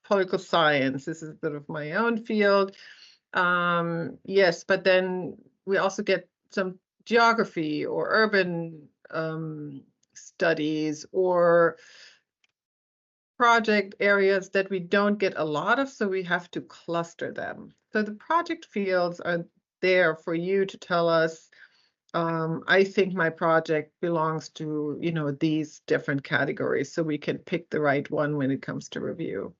political science? This is sort of my own field. Yes, but then we also get some geography or urban studies or project areas that we don't get a lot of, so we have to cluster them. So the project fields are there for you to tell us, I think my project belongs to, these different categories, so we can pick the right one when it comes to review.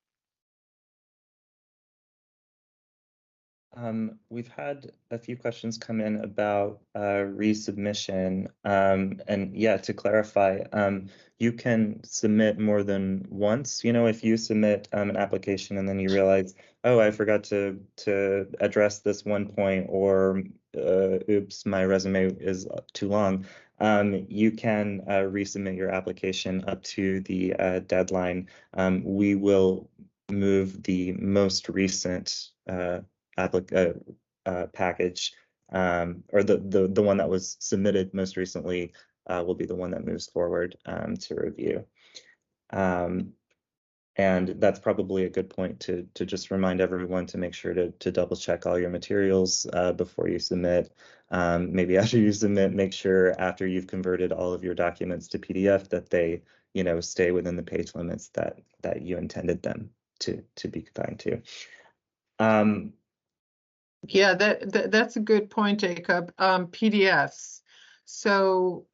We've had a few questions come in about resubmission. And yeah, to clarify, you can submit more than once. If you submit an application and then you realize, oh, I forgot to address this one point, or oops, my resume is too long, you can resubmit your application up to the deadline. We will move the most recent package, or the one that was submitted most recently will be the one that moves forward to review. And that's probably a good point to just remind everyone to make sure to double check all your materials before you submit. Maybe after you submit, make sure after you've converted all of your documents to PDF that they, stay within the page limits that you intended them to be confined to. Yeah, that's a good point, Jacob. PDFs. So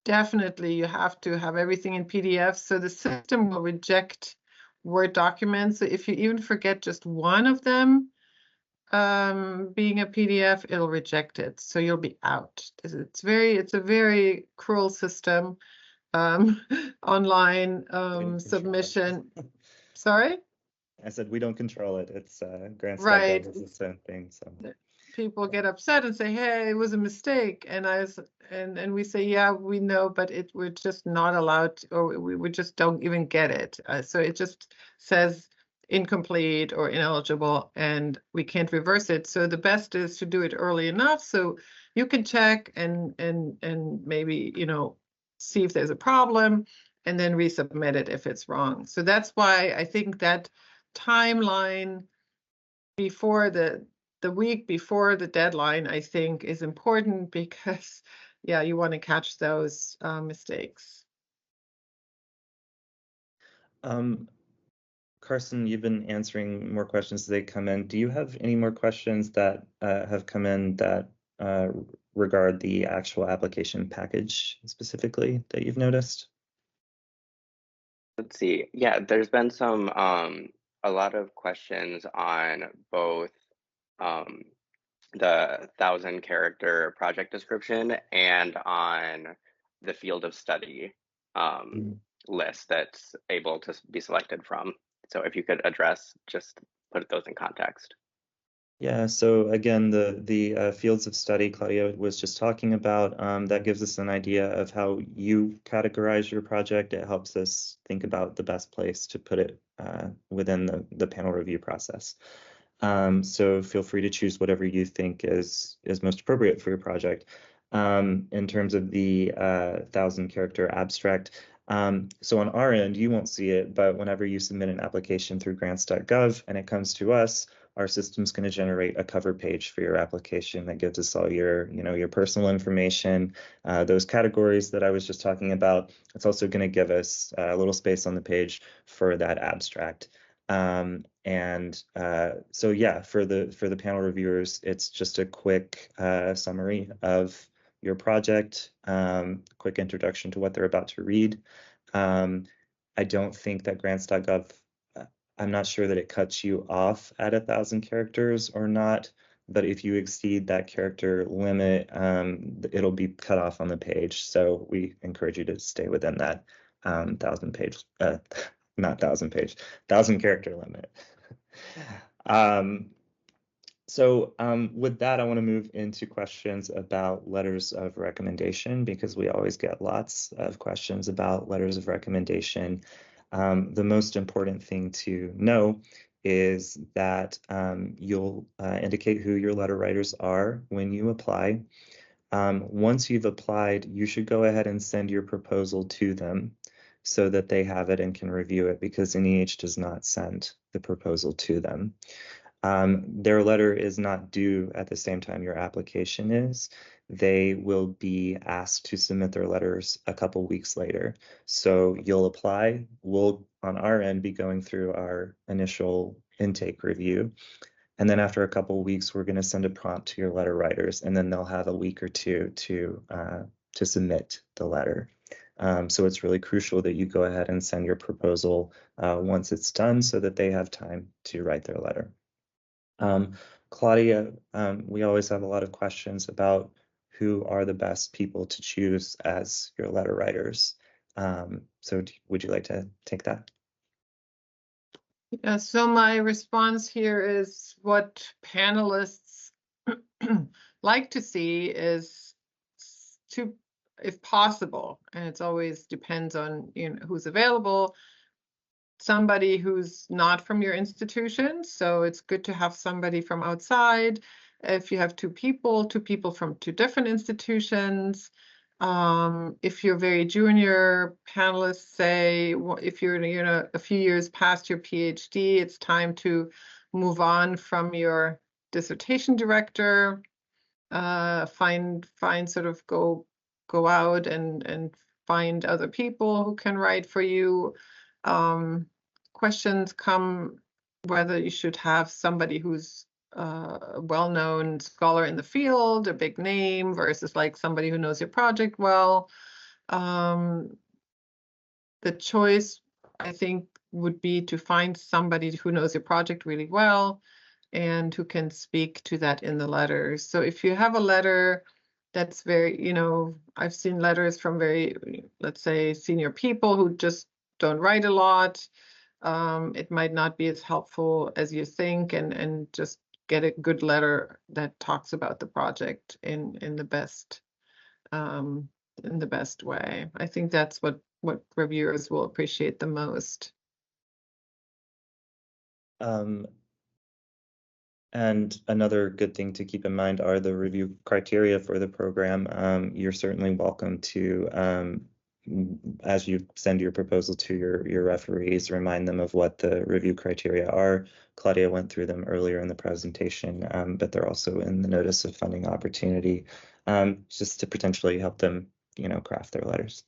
definitely you have to have everything in PDF. So the system will reject Word documents. So if you even forget just one of them being a PDF, it'll reject it. So you'll be out. It's a very cruel system. Online submission. Sorry? I said we don't control it. It's grants.gov Right. is its own thing. So People get upset and say, "Hey, it was a mistake," and we say, "Yeah, we know, but we're just not allowed to, or we just don't even get it." So it just says incomplete or ineligible, and we can't reverse it. So the best is to do it early enough so you can check and maybe see if there's a problem, and then resubmit it if it's wrong. So that's why I think that timeline before the week before the deadline, I think, is important because, yeah, you want to catch those mistakes. Carson, you've been answering more questions as they come in. Do you have any more questions that have come in that regard the actual application package specifically that you've noticed? Let's see. Yeah, there's been some a lot of questions on both the 1,000-character project description and on the field of study list that's able to be selected from. So if you could address, just put those in context. Yeah, so again, the fields of study Claudia was just talking about, that gives us an idea of how you categorize your project. It helps us think about the best place to put it within the panel review process. So feel free to choose whatever you think is most appropriate for your project. In terms of the 1,000-character abstract, so on our end, you won't see it, but whenever you submit an application through grants.gov and it comes to us, our system's going to generate a cover page for your application that gives us all your, your personal information, those categories that I was just talking about. It's also going to give us a little space on the page for that abstract. So yeah, for the panel reviewers, it's just a quick summary of your project, quick introduction to what they're about to read. I don't think that grants.gov, I'm not sure that it cuts you off at 1,000 characters or not, but if you exceed that character limit, it'll be cut off on the page. So we encourage you to stay within that 1,000 character limit. With that, I want to move into questions about letters of recommendation because we always get lots of questions about letters of recommendation. The most important thing to know is that you'll indicate who your letter writers are when you apply. Once you've applied, you should go ahead and send your proposal to them so that they have it and can review it because NEH does not send the proposal to them. Their letter is not due at the same time your application is. They will be asked to submit their letters a couple weeks later. So you'll apply. We'll, on our end, be going through our initial intake review. And then after a couple of weeks, we're going to send a prompt to your letter writers, and then they'll have a week or two to submit the letter. So it's really crucial that you go ahead and send your proposal once it's done so that they have time to write their letter. Claudia, we always have a lot of questions about who are the best people to choose as your letter writers. So would you like to take that? Yeah, so my response here is what panelists like to see is to, if possible, and it's always depends on who's available, somebody who's not from your institution. So it's good to have somebody from outside. If you have two people from two different institutions. If you're very junior panelists, say if you're a few years past your PhD, it's time to move on from your dissertation director. Find sort of go out and find other people who can write for you. Questions come whether you should have somebody who's a well-known scholar in the field, a big name, versus like somebody who knows your project well. The choice, I think, would be to find somebody who knows your project really well and who can speak to that in the letters. So if you have a letter that's very, I've seen letters from very, let's say, senior people who just don't write a lot. It might not be as helpful as you think, and just get a good letter that talks about the project in the best way. I think that's what reviewers will appreciate the most. And another good thing to keep in mind are the review criteria for the program. You're certainly welcome to, as you send your proposal to your referees, remind them of what the review criteria are. Claudia went through them earlier in the presentation, but they're also in the notice of funding opportunity, just to potentially help them, craft their letters.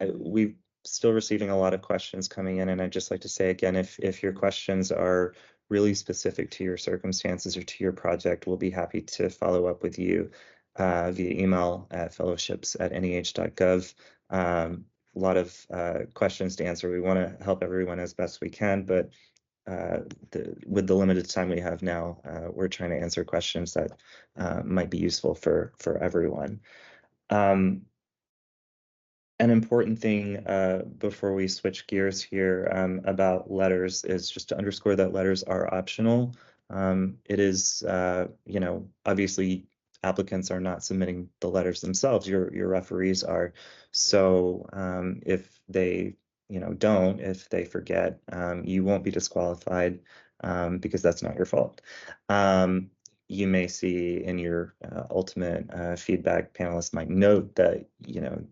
We're still receiving a lot of questions coming in, and I'd just like to say again, if your questions are really specific to your circumstances or to your project, we'll be happy to follow up with you via email at fellowships@neh.gov. A lot of questions to answer. We want to help everyone as best we can, but with the limited time we have now, we're trying to answer questions that might be useful for everyone. An important thing before we switch gears here about letters is just to underscore that letters are optional. It is, obviously applicants are not submitting the letters themselves. Your referees are. So if they, if they forget, you won't be disqualified because that's not your fault. You may see in your ultimate feedback, panelists might note that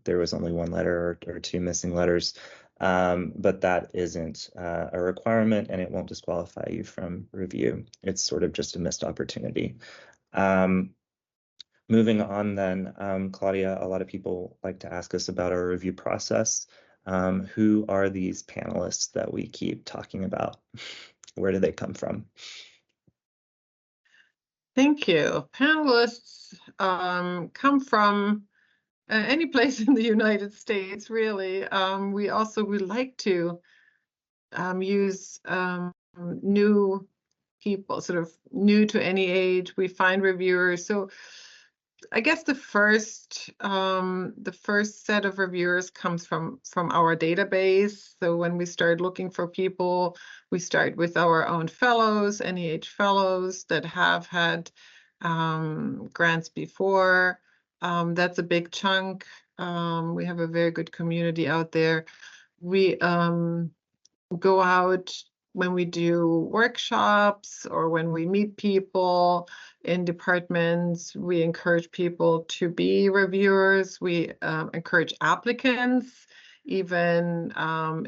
there was only one letter or two missing letters, but that isn't a requirement, and it won't disqualify you from review. It's sort of just a missed opportunity. Moving on then, Claudia, a lot of people like to ask us about our review process. Who are these panelists that we keep talking about? Where do they come from? Thank you. Panelists come from any place in the United States, really. We like to use new people, sort of new to NEH. We find reviewers. So I guess the first set of reviewers comes from our database. So when we start looking for people, we start with our own fellows, NEH fellows that have had grants before. That's a big chunk. We have a very good community out there. We go out when we do workshops or when we meet people in departments. We encourage people to be reviewers. We encourage applicants, even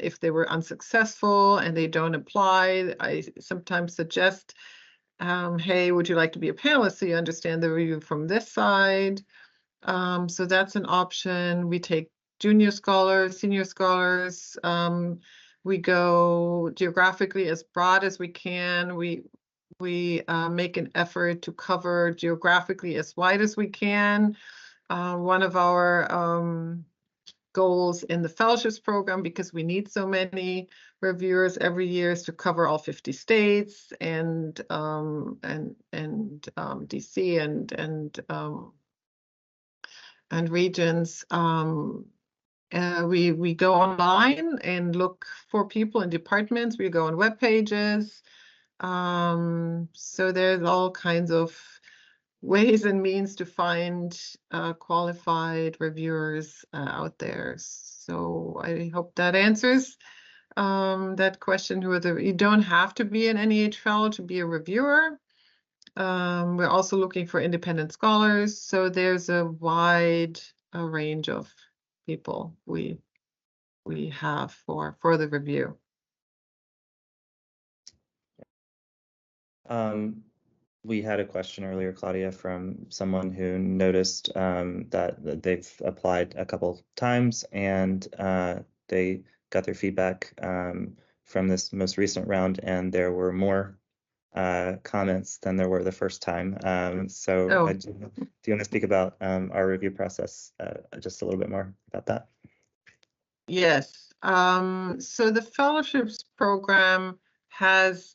if they were unsuccessful and they don't apply. I sometimes suggest, hey, would you like to be a panelist so you understand the review from this side? So that's an option. We take junior scholars, senior scholars. We go geographically as broad as we can. We make an effort to cover geographically as wide as we can. One of our goals in the fellowships program, because we need so many reviewers every year, is to cover all 50 states and DC and regions. We go online and look for people in departments. We go on web pages. So there's all kinds of ways and means to find qualified reviewers out there. So I hope that answers that question. Whether you don't have to be an NEH fellow to be a reviewer. We're also looking for independent scholars, so there's a wide range of people we have for the review. We had a question earlier, Claudia, from someone who noticed that they've applied a couple times and they got their feedback from this most recent round, and there were more comments than there were the first time. So do you want to speak about our review process just a little bit more about that? Yes. So the fellowships program has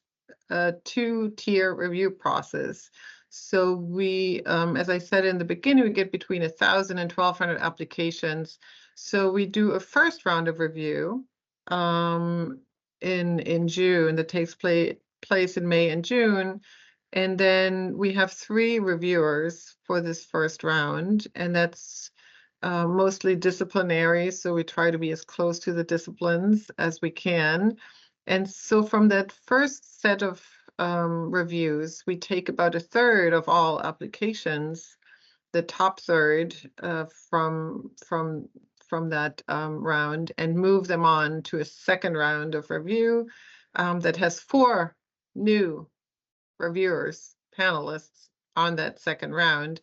a two-tier review process. So we, as I said in the beginning, we get between 1,000 and 1,200 applications. So we do a first round of review in June that takes place in May and June. And then we have 3 reviewers for this first round, and that's mostly disciplinary, so we try to be as close to the disciplines as we can. And so from that first set of reviews, we take about 1/3 of all applications, the top third from that round, and move them on to a second round of review that has 4 new reviewers, panelists on that second round.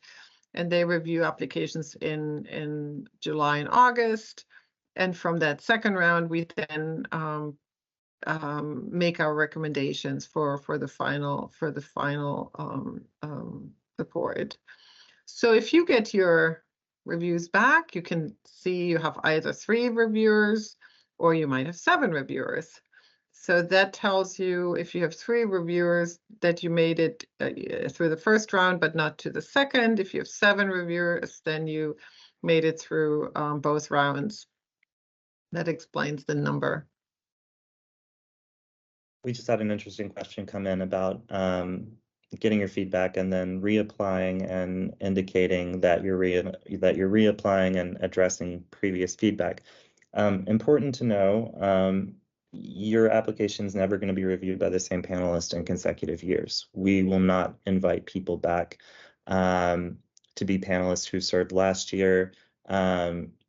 And they review applications in July and August. And from that second round, we then make our recommendations for the final report. So if you get your reviews back, you can see you have either 3 reviewers or you might have 7 reviewers. So that tells you, if you have 3 reviewers, that you made it through the first round, but not to the second. If you have 7 reviewers, then you made it through both rounds. That explains the number. We just had an interesting question come in about getting your feedback and then reapplying and indicating that you're reapplying and addressing previous feedback. Important to know, your application is never going to be reviewed by the same panelist in consecutive years. We will not invite people back to be panelists who served last year.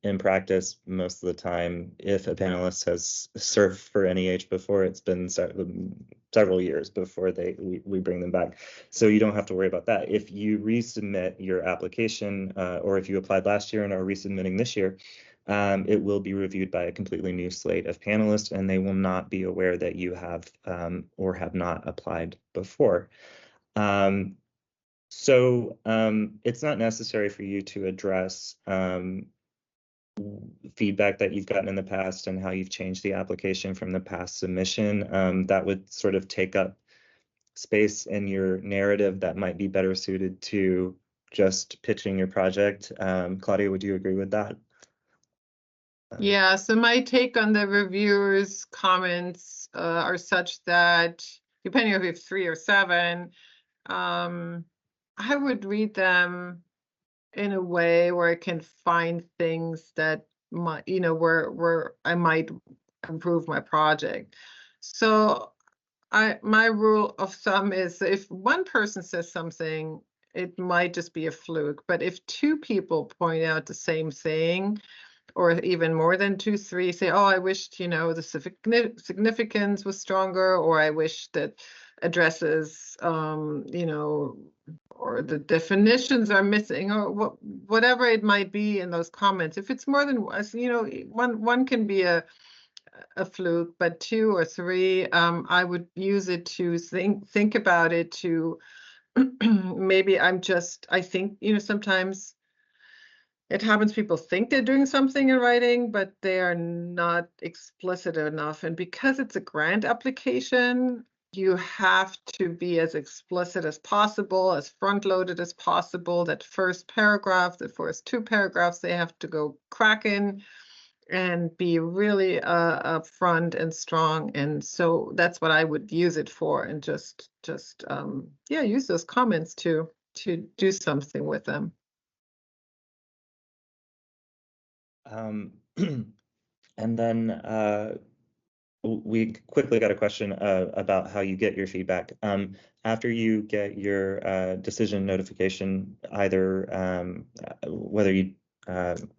In practice, most of the time, if a panelist has served for NEH before, it's been several years before we bring them back. So you don't have to worry about that. If you resubmit your application, or if you applied last year and are resubmitting this year, it will be reviewed by a completely new slate of panelists, and they will not be aware that you have or have not applied before. So it's not necessary for you to address feedback that you've gotten in the past and how you've changed the application from the past submission. That would sort of take up space in your narrative that might be better suited to just pitching your project. Claudia, would you agree with that? Yeah, so my take on the reviewers' comments are such that, depending on if you have 3 or 7, I would read them in a way where I can find things that might, where I might improve my project. So my rule of thumb is if one person says something, it might just be a fluke. But if 2 people point out the same thing, or even more than 2, 3, say, oh, I wished, the significance was stronger, or I wish that addresses, or the definitions are missing, or whatever it might be in those comments. If it's more than, one can be a fluke, but 2 or 3, I would use it to think about it, to maybe I think, sometimes it happens, people think they're doing something in writing, but they are not explicit enough. And because it's a grant application, you have to be as explicit as possible, as front-loaded as possible. That first paragraph, the first 2 paragraphs, they have to go cracking and be really upfront and strong. And so that's what I would use it for, and just use those comments to do something with them. And then we quickly got a question about how you get your feedback. After you get your decision notification, either whether you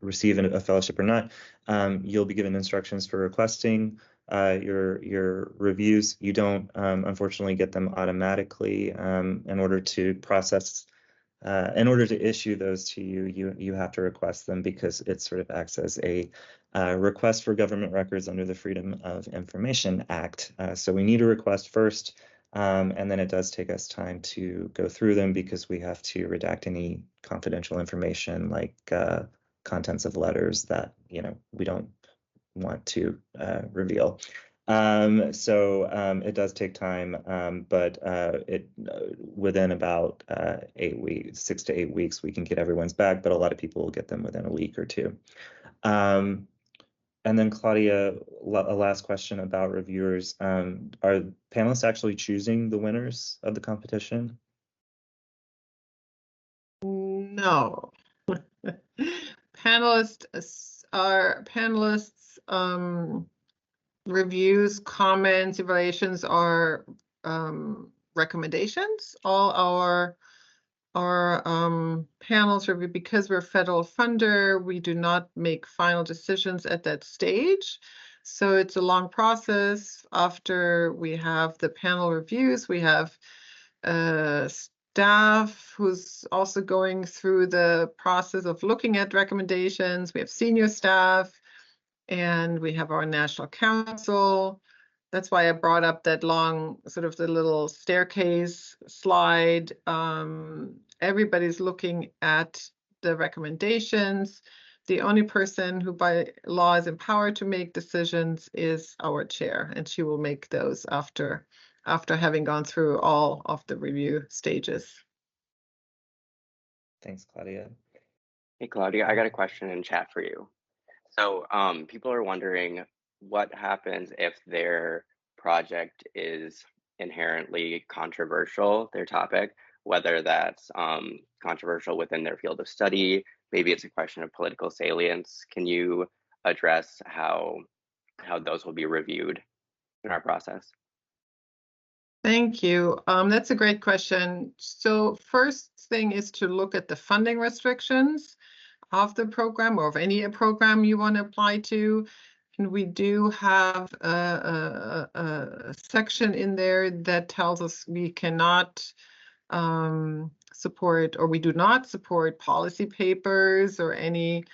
receive a fellowship or not, you'll be given instructions for requesting your reviews. You don't unfortunately get them automatically. In order to process, in order to issue those to you, you have to request them, because it sort of acts as a request for government records under the Freedom of Information Act. So we need a request first, and then it does take us time to go through them, because we have to redact any confidential information, like contents of letters that we don't want to reveal. So it does take time, but within about 8 weeks, 6 to 8 weeks, we can get everyone's back, but a lot of people will get them within a week or two. And then Claudia, a last question about reviewers. Are panelists actually choosing the winners of the competition? No. Panelists reviews, comments, evaluations are recommendations. All our panels review, because we're a federal funder, we do not make final decisions at that stage. So it's a long process. After we have the panel reviews, we have staff who's also going through the process of looking at recommendations. We have senior staff, and we have our national council. That's why I brought up that long, sort of the little staircase slide. Everybody's looking at the recommendations. The only person who by law is empowered to make decisions is our chair, and she will make those after having gone through all of the review stages. Thanks, Claudia. Hey, Claudia, I got a question in chat for you. So people are wondering what happens if their project is inherently controversial, their topic, whether that's controversial within their field of study, maybe it's a question of political salience. Can you address how those will be reviewed in our process? Thank you. That's a great question. So first thing is to look at the funding restrictions of the program, or of any program you want to apply to. And we do have a section in there that tells us we cannot support, or we do not support, policy papers or anything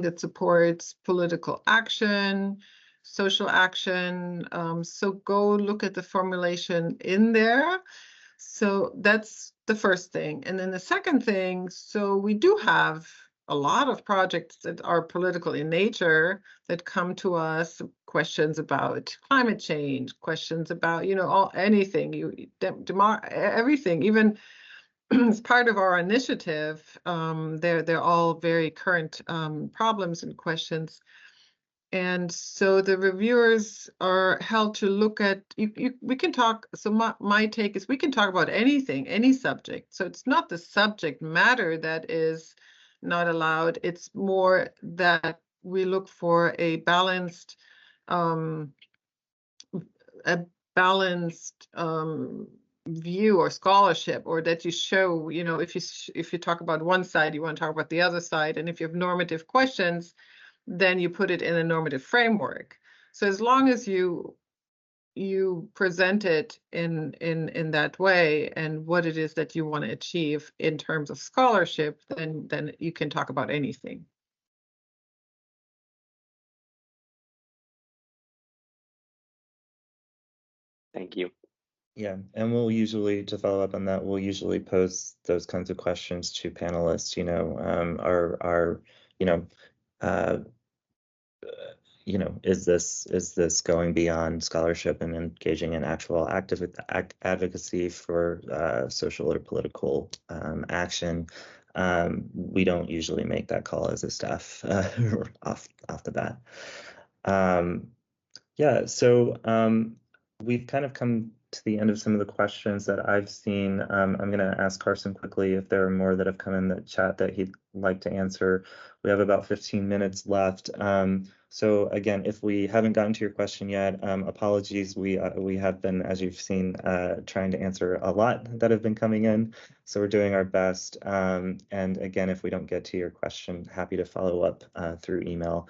that supports political action, social action. So go look at the formulation in there. So that's the first thing. And then the second thing, so we do have a lot of projects that are political in nature that come to us, questions about climate change, questions about, anything, everything, even as part of our initiative. They're all very current problems and questions. And so the reviewers are held to look at, we can talk, so my take is we can talk about anything, any subject. So it's not the subject matter that is not allowed. It's more that we look for a balanced view or scholarship, or that you show, if you talk about one side, you want to talk about the other side. And if you have normative questions, then you put it in a normative framework. So as long as you present it in that way, and what it is that you want to achieve in terms of scholarship, then you can talk about anything. Thank you. Yeah, and we'll usually, to follow up on that, we'll usually pose those kinds of questions to panelists. Is this going beyond scholarship and engaging in actual advocacy for social or political action? We don't usually make that call as a staff off the bat. Yeah, so we've kind of come to the end of some of the questions that I've seen. I'm going to ask Carson quickly if there are more that have come in the chat that he'd like to answer. We have about 15 minutes left. So again, if we haven't gotten to your question yet, apologies. We have been, as you've seen, trying to answer a lot that have been coming in. So we're doing our best. And again, if we don't get to your question, happy to follow up through email.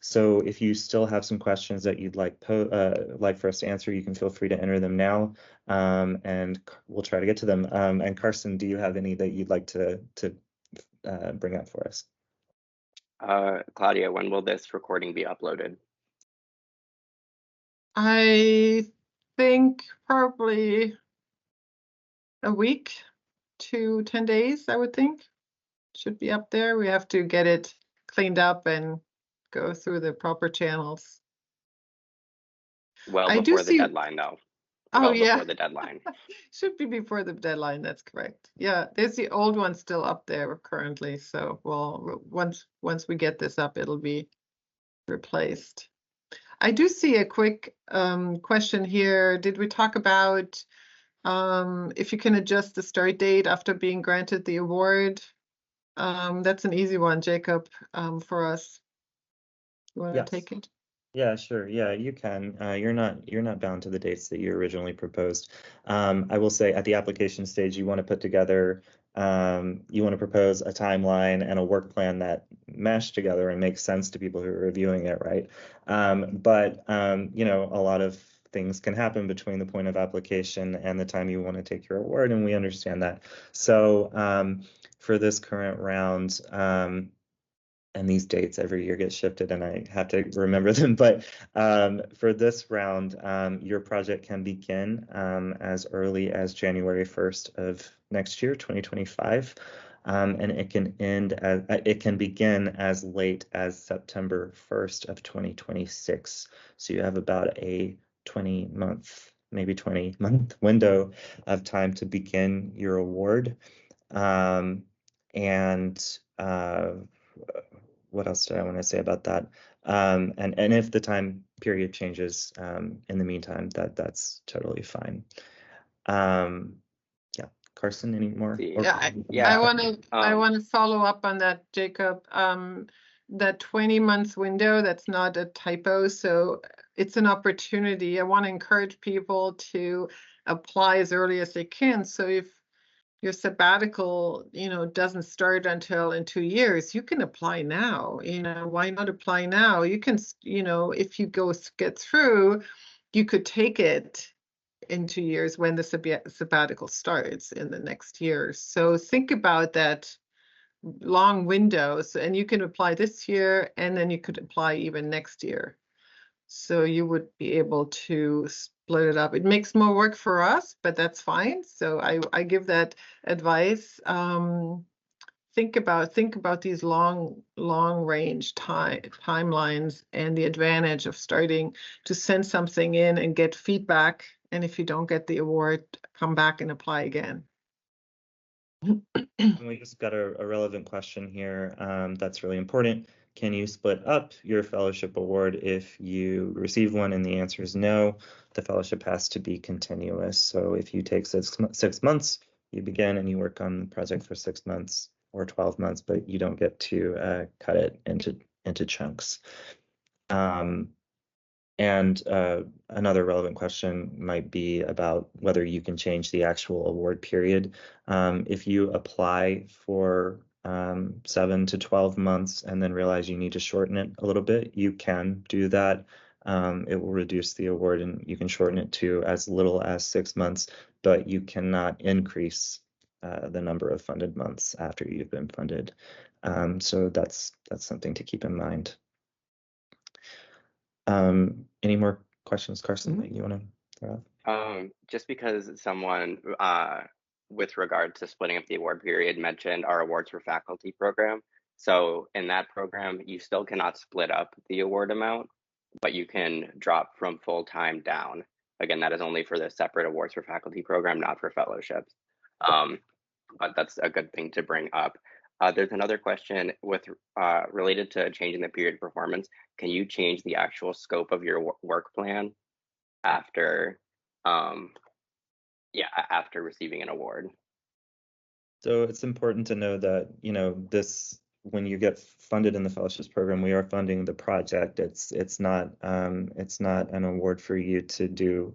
So if you still have some questions that you'd like for us to answer, you can feel free to enter them now, and we'll try to get to them. And Carson, do you have any that you'd like to bring up for us? Claudia, when will this recording be uploaded? I think probably a week to 10 days, I would think. Should be up there. We have to get it cleaned up and go through the proper channels. Well I do before the see. deadline, though. Oh, Well yeah. before the deadline. Should be before the deadline, that's correct. Yeah, there's the old one still up there currently, so well, once we get this up, it'll be replaced. I do see a quick question here. Did we talk about if you can adjust the start date after being granted the award? That's an easy one, Jacob, for us. You want to take it? Yeah, sure. Yeah, you can. You're not bound to the dates that you originally proposed. I will say at the application stage, you want to put together, you want to propose a timeline and a work plan that mesh together and makes sense to people who are reviewing it, right? But you know, a lot of things can happen between the point of application and the time you want to take your award, and we understand that. So for this current round, and these dates every year get shifted and I have to remember them. But for this round, your project can begin as early as January 1st of next year, 2025. And it can begin as late as September 1st of 2026. So you have about a 20-month, maybe 20-month window of time to begin your award. What else did I want to say about that? And if the time period changes in the meantime, that's totally fine. Yeah, Carson, any more? I want to follow up on that, Jacob. That 20 months window, that's not a typo, so it's an opportunity. I want to encourage people to apply as early as they can. So if your sabbatical, doesn't start until in 2 years, you can apply now. Why not apply now? You can, if you get through, you could take it in 2 years when the sabbatical starts in the next year. So think about that long windows, and you can apply this year, and then you could apply even next year. So you would be able to split it up. It makes more work for us, but that's fine. So I give that advice. Think about these long range timelines and the advantage of starting to send something in and get feedback. And if you don't get the award, come back and apply again. We just got a relevant question here that's really important. Can you split up your fellowship award if you receive one and the answer is no? The fellowship has to be continuous. So if you take 6 months, you begin and you work on the project for 6 months or 12 months, but you don't get to cut it into chunks. And another relevant question might be about whether you can change the actual award period. If you apply for 7 to 12 months and then realize you need to shorten it a little bit, you can do that. It will reduce the award and you can shorten it to as little as 6 months, but you cannot increase the number of funded months after you've been funded. So that's something to keep in mind. Any more questions, Carson, that you want to throw out? Just because someone, with regard to splitting up the award period, mentioned our awards for faculty program. So in that program, you still cannot split up the award amount, but you can drop from full-time down. Again, that is only for the separate awards for faculty program, not for fellowships. But that's a good thing to bring up. There's another question related to changing the period of performance. Can you change the actual scope of your work plan after yeah, after receiving an award. So it's important to know that, when you get funded in the fellowships program, we are funding the project. It's not an award for you to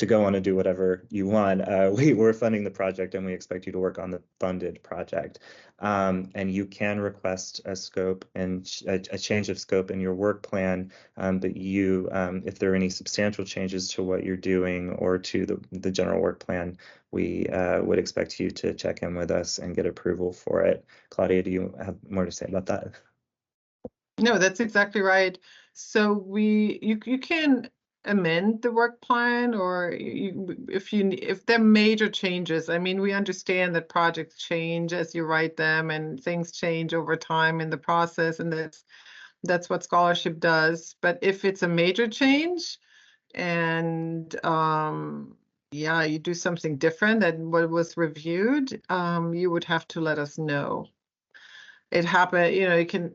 go on and do whatever you want. We're funding the project, and we expect you to work on the funded project. And you can request a scope and a change of scope in your work plan, but if there are any substantial changes to what you're doing or to the general work plan, we would expect you to check in with us and get approval for it. Claudia, do you have more to say about that? No, that's exactly right. So you can amend the work plan, or if there are major changes. I mean, we understand that projects change as you write them, and things change over time in the process, and that's what scholarship does. But if it's a major change, and yeah, you do something different than what was reviewed, you would have to let us know. It happened, you can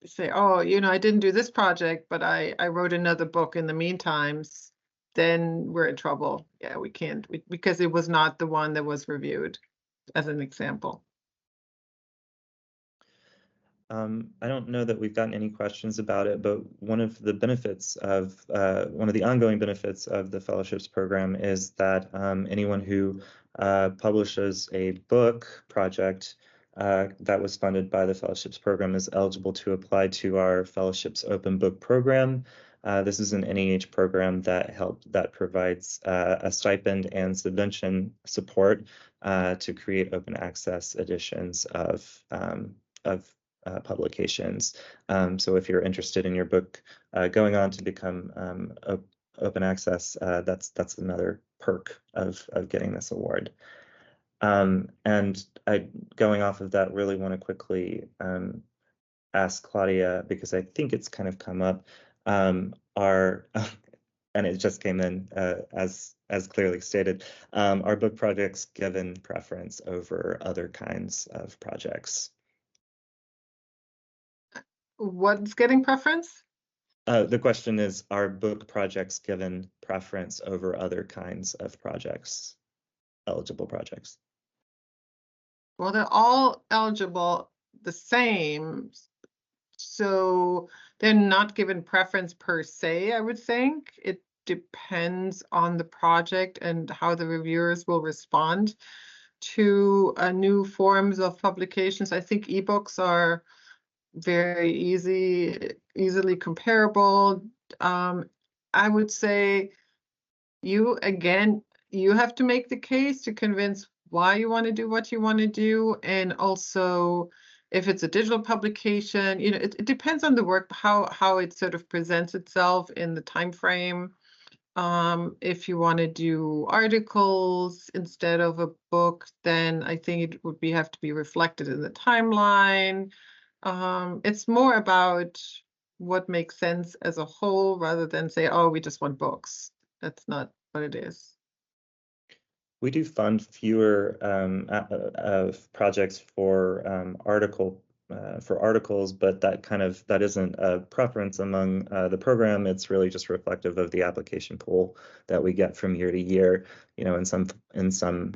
say, oh, I didn't do this project, but I wrote another book in the meantime. Then we're in trouble. Yeah, we can't, because it was not the one that was reviewed, as an example. I don't know that we've gotten any questions about it, but one of the ongoing benefits of the fellowships program is that anyone who publishes a book project that was funded by the fellowships program is eligible to apply to our fellowships open book program. This is an NEH program that provides a stipend and subvention support to create open access editions of publications. So if you're interested in your book going on to become open access, that's another perk of getting this award. And going off of that, really want to quickly ask Claudia, because I think it's kind of come up, our and it just came in as clearly stated, are book projects given preference over other kinds of projects? What's getting preference? The question is, are book projects given preference over other kinds of projects, eligible projects? Well, they're all eligible the same, so they're not given preference per se, I would think. It depends on the project and how the reviewers will respond to new forms of publications. I think ebooks are very easily comparable. I would say you have to make the case to convince why you want to do what you want to do, and also if it's a digital publication, it depends on the work, how it sort of presents itself in the time frame. If you want to do articles instead of a book, then I think it would have to be reflected in the timeline. It's more about what makes sense as a whole rather than say, oh, we just want books. That's not what it is. We do fund fewer projects for articles, but that isn't a preference among the program. It's really just reflective of the application pool that we get from year to year. In some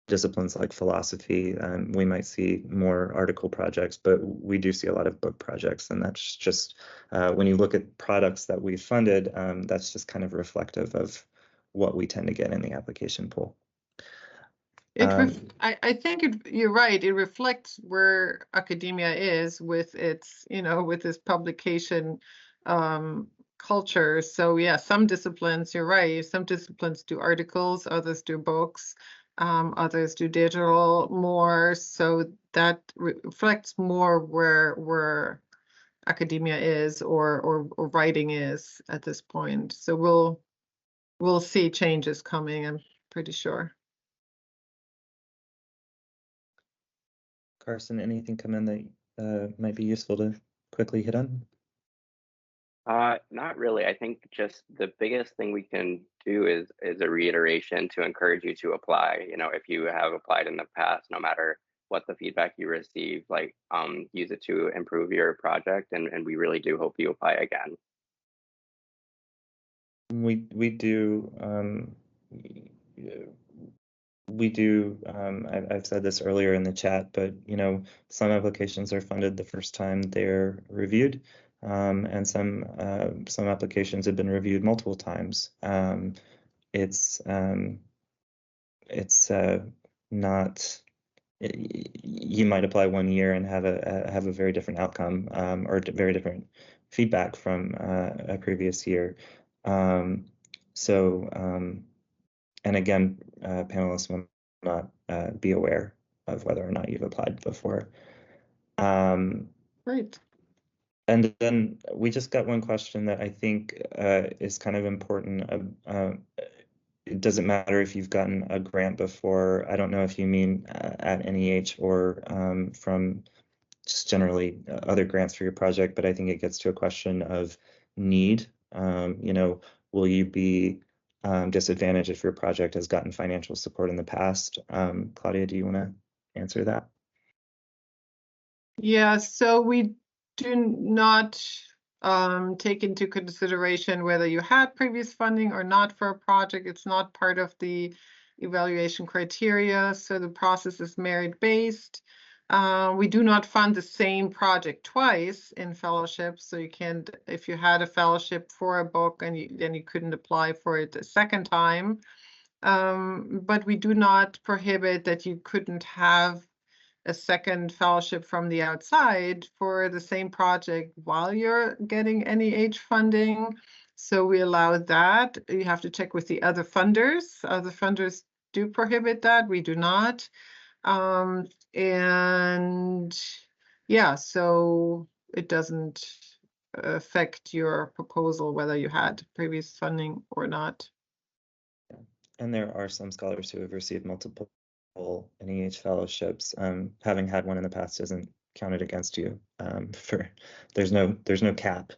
disciplines like philosophy, we might see more article projects, but we do see a lot of book projects, and that's just when you look at products that we funded, that's just kind of reflective of what we tend to get in the application pool. I think you're right. It reflects where academia is with its, with its publication culture. So yeah, some disciplines, you're right. Some disciplines do articles, others do books, others do digital more. So that reflects more where academia is or writing is at this point. So we'll see changes coming, I'm pretty sure. Carson, anything come in that might be useful to quickly hit on? Not really. I think just the biggest thing we can do is a reiteration to encourage you to apply. If you have applied in the past, no matter what the feedback you receive, use it to improve your project, and we really do hope you apply again. We do I've said this earlier in the chat, but some applications are funded the first time they're reviewed, and some applications have been reviewed multiple times. It's not you might apply 1 year and have a very different outcome, or very different feedback from a previous year. And again, panelists will not be aware of whether or not you've applied before. Great. And then we just got one question that I think is kind of important. It doesn't matter if you've gotten a grant before. I don't know if you mean at NEH or from just generally other grants for your project, but I think it gets to a question of need. Will you be disadvantaged if your project has gotten financial support in the past? Claudia, do you want to answer that? Yeah, so we do not take into consideration whether you had previous funding or not for a project. It's not part of the evaluation criteria, so the process is merit-based. We do not fund the same project twice in fellowship, so you can't, if you had a fellowship for a book and then you couldn't apply for it a second time. But we do not prohibit that you couldn't have a second fellowship from the outside for the same project while you're getting NEH funding. So we allow that. You have to check with the other funders. Other funders do prohibit that. We do not. And yeah, so it doesn't affect your proposal whether you had previous funding or not. And there are some scholars who have received multiple NEH fellowships. Having had one in the past isn't counted against you. There's no cap,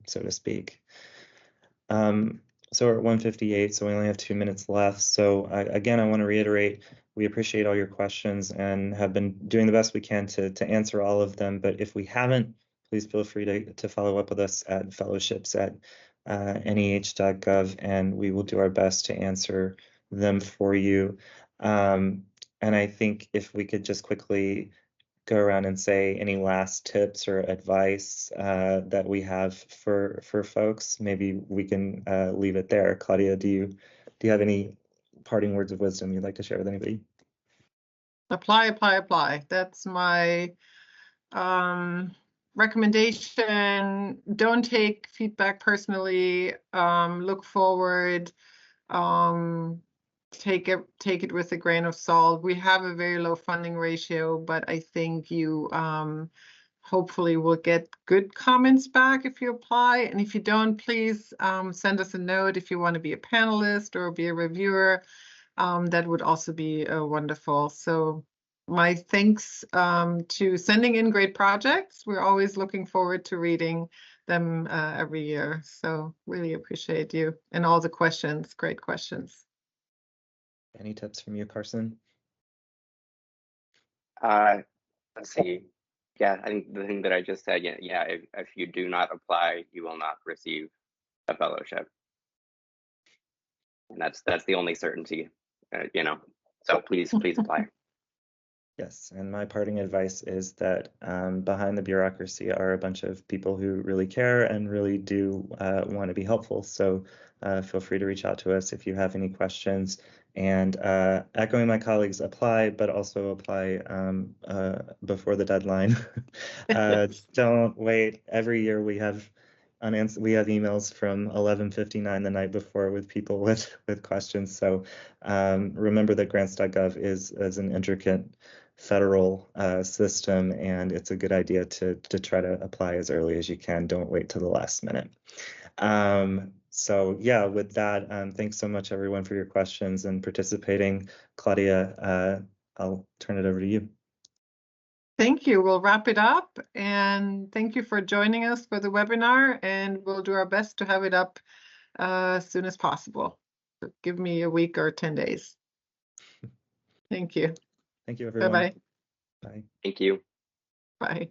so to speak. So we're at 1:58, so we only have 2 minutes left. So again, I want to reiterate, we appreciate all your questions and have been doing the best we can to answer all of them. But if we haven't, please feel free to follow up with us at fellowships@NEH.gov, and we will do our best to answer them for you. And I think if we could just quickly go around and say any last tips or advice that we have for folks, maybe we can leave it there. Claudia, do you have any parting words of wisdom you'd like to share with anybody? Apply, apply, apply. That's my recommendation. Don't take feedback personally. Look forward. Take it with a grain of salt. We have a very low funding ratio, but I think you hopefully will get good comments back if you apply. And if you don't, please send us a note if you want to be a panelist or be a reviewer. That would also be wonderful. So my thanks to sending in great projects. We're always looking forward to reading them every year. So really appreciate you and all the questions. Great questions. Any tips from you, Carson? Let's see. Yeah, I think the thing that I just said, yeah, if you do not apply, you will not receive a fellowship. And that's the only certainty, so please apply. Yes, and my parting advice is that behind the bureaucracy are a bunch of people who really care and really do want to be helpful. So feel free to reach out to us if you have any questions. And echoing my colleagues, apply, but also apply before the deadline. Don't wait. Every year we have emails from 11:59 the night before with people with questions. So remember that grants.gov is an intricate federal system, and it's a good idea to try to apply as early as you can. Don't wait till the last minute. So yeah, with that, thanks so much everyone for your questions and participating. Claudia, I'll turn it over to you. Thank you. We'll wrap it up, and thank you for joining us for the webinar, and we'll do our best to have it up as soon as possible. So give me a week or 10 days. Thank you. Thank you, everyone. Bye-bye. Bye. Thank you. Bye.